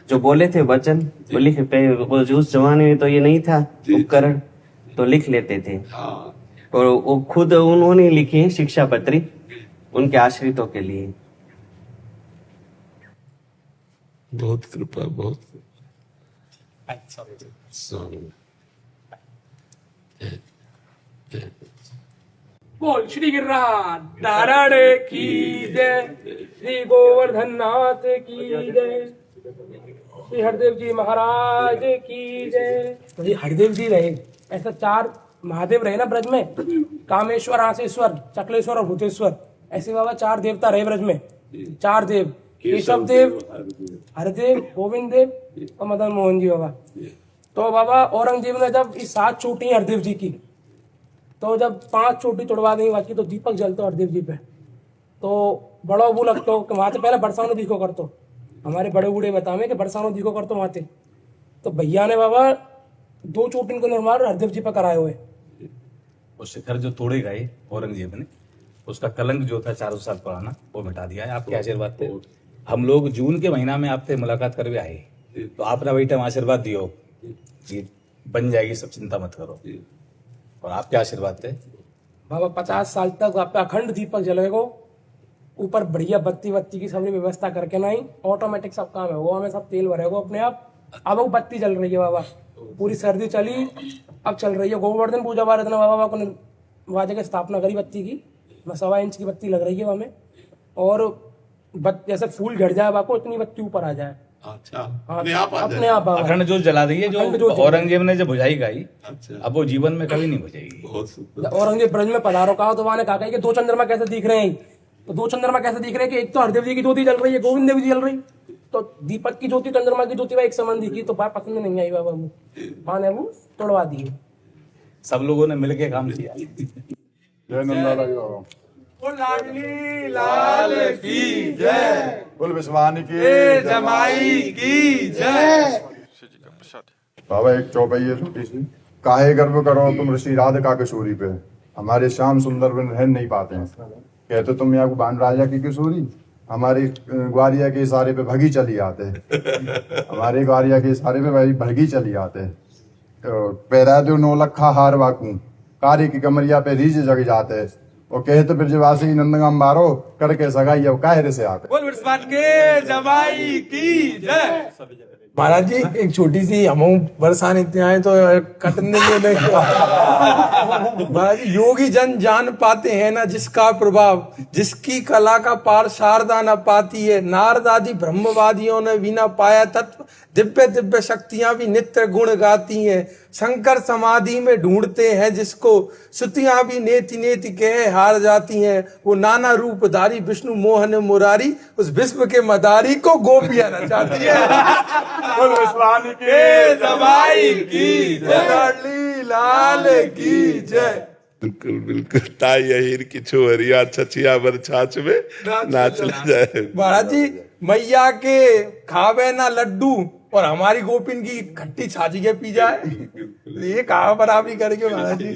जो बोले थे वचन वो लिख पे, वो जो उस जमाने में तो ये नहीं था उपकरण, तो लिख लेते थे। और वो खुद उन्होंने लिखी है शिक्षा पत्री उनके आश्रितों के लिए। बहुत कृपा, बहुत बोल श्री गिरिराज नारायण की जय, श्री गोवर्धन नाथ की जय, श्री हरदेव जी महाराज की जय। तो ये हरदेव जी रहे, ऐसा 4 महादेव रहे ना ब्रज में, कामेश्वर, आसेश्वर, चकलेश्वर और भूतेश्वर, ऐसे बाबा 4 देवता रहे ब्रज में। 4 देव, केशव देव, हरदेव, गोविंद देव और मदन मोहन जी बाबा। तो बाबा औरंगजेब ने जब ये 7 चोटी हरदेव जी की, तो जब 5 चोटी तोड़वा देंगे बाकी, तो दीपक जलते हरदेव जी पे, तो बड़ा वो लगता कि वहां से पहले बरसानो दिखो कर, तो हमारे बड़े बूढ़े बतावे कि बरसानो दिखो कर तो वहां। तो भैया ने बाबा 2 चोटी को निर्माण हरदेव जी पे कराए हुए। वो शिखर जो तोड़े गए औरंगजेब ने, उसका कलंक जो था 400 साल पुराना, वो मिटा दिया है आपके आशीर्वाद से। हम लोग जून के महीना में आपसे मुलाकात करके आए, तो आपने वही टाइम आशीर्वाद दियो कि बन जाएगी, सब चिंता मत करो, और आपके आशीर्वाद से बाबा 50 साल तक आप पे अखंड दीपक जलेगो, ऊपर बढ़िया बत्ती की सबने व्यवस्था करके नहीं, ऑटोमेटिक सब काम है वो, हमें सब तेल भरेगो अपने आप। अब वो बत्ती जल रही है बाबा, पूरी सर्दी चली, अब चल रही है। गोवर्धन पूजा बार इतना बाबा को वहाँ जगह स्थापना करी बत्ती की, 1.25 इंच की बत्ती लग रही है वहाँ में, और जैसे फूल झड़ जाए बाबा, इतनी बत्ती ऊपर आ जाए। अच्छा, अपने आप बाबा अखंड जोत जला दी है, जो औरंगजेब ने जब बुझाई गई, अब वो जीवन में कभी नहीं बुझेगी। औरंगजेब ब्रज में पधारो कहा, तो वहां ने कहा कि 2 चंद्रमा कैसे दिख रहे हैं, तो 2 चंद्रमा कैसे दिख रहे हैं कि एक तो हरदेव जी की ज्योति जल रही है, गोविंद देव जी जल रही, तो दीपक की ज्योति चंद्रमा की ज्योति एक समान दिखी, तो बात पसंद नहीं आई बाबा, वो वहां ने वो तोड़वा दिए। सब लोगों ने मिलके काम किया। लाडली लाल की जय, कुल विश्वानी की जमाई की जय। बाबा एक चौपाई छोटी सी, काहे गर्व करो तुम ऋषि राधिका किशोरी पे, हमारे श्याम सुंदर बिन रह नहीं पाते हैं, कहते तुम यहाँ बान राजा की किशोरी, हमारे ग्वालिया के इशारे पे भगी चली आते, हमारे ग्वालिया के इशारे पे भगी चली आते, पैरा दो 9 लखा हार वाकू, कार्य की कमरिया पे रीझ जग जाते, वो कहते ब्रजवासी नंदगम बारो करके सगाई अब कायरे से आते। बोल विश्वान के जमाई की जय। महाराज जी एक छोटी सी हम बरसान इतने आए तो कटने में नहीं। महाराज जी योगी जन जान पाते हैं ना जिसका प्रभाव, जिसकी कला का पार शारदा न पाती है, नारद आदि ब्रह्मवादियों ने भी ना पाया तत्व, दिव्य दिव्य शक्तियां भी नित्य गुण गाती हैं, शंकर समाधि में ढूंढते हैं जिसको, श्रुतियां भी नेति नेति कहे हार जाती हैं, वो नाना रूपधारी विष्णु मोहन मुरारी, उस विश्व के मदारी को गोपियां नचाती है। के जमाई की जय, लाल की जय। बिल्कुल बिल्कुल, ताई अहिर की छोहरिया छछिया बर छाछ में नाच ले जाए। महाराज जी मैया के खावे ना लड्डू और हमारी गोपिन की खट्टी छाछी के पी जाए, ये कहा बराबरी करके महाराज जी।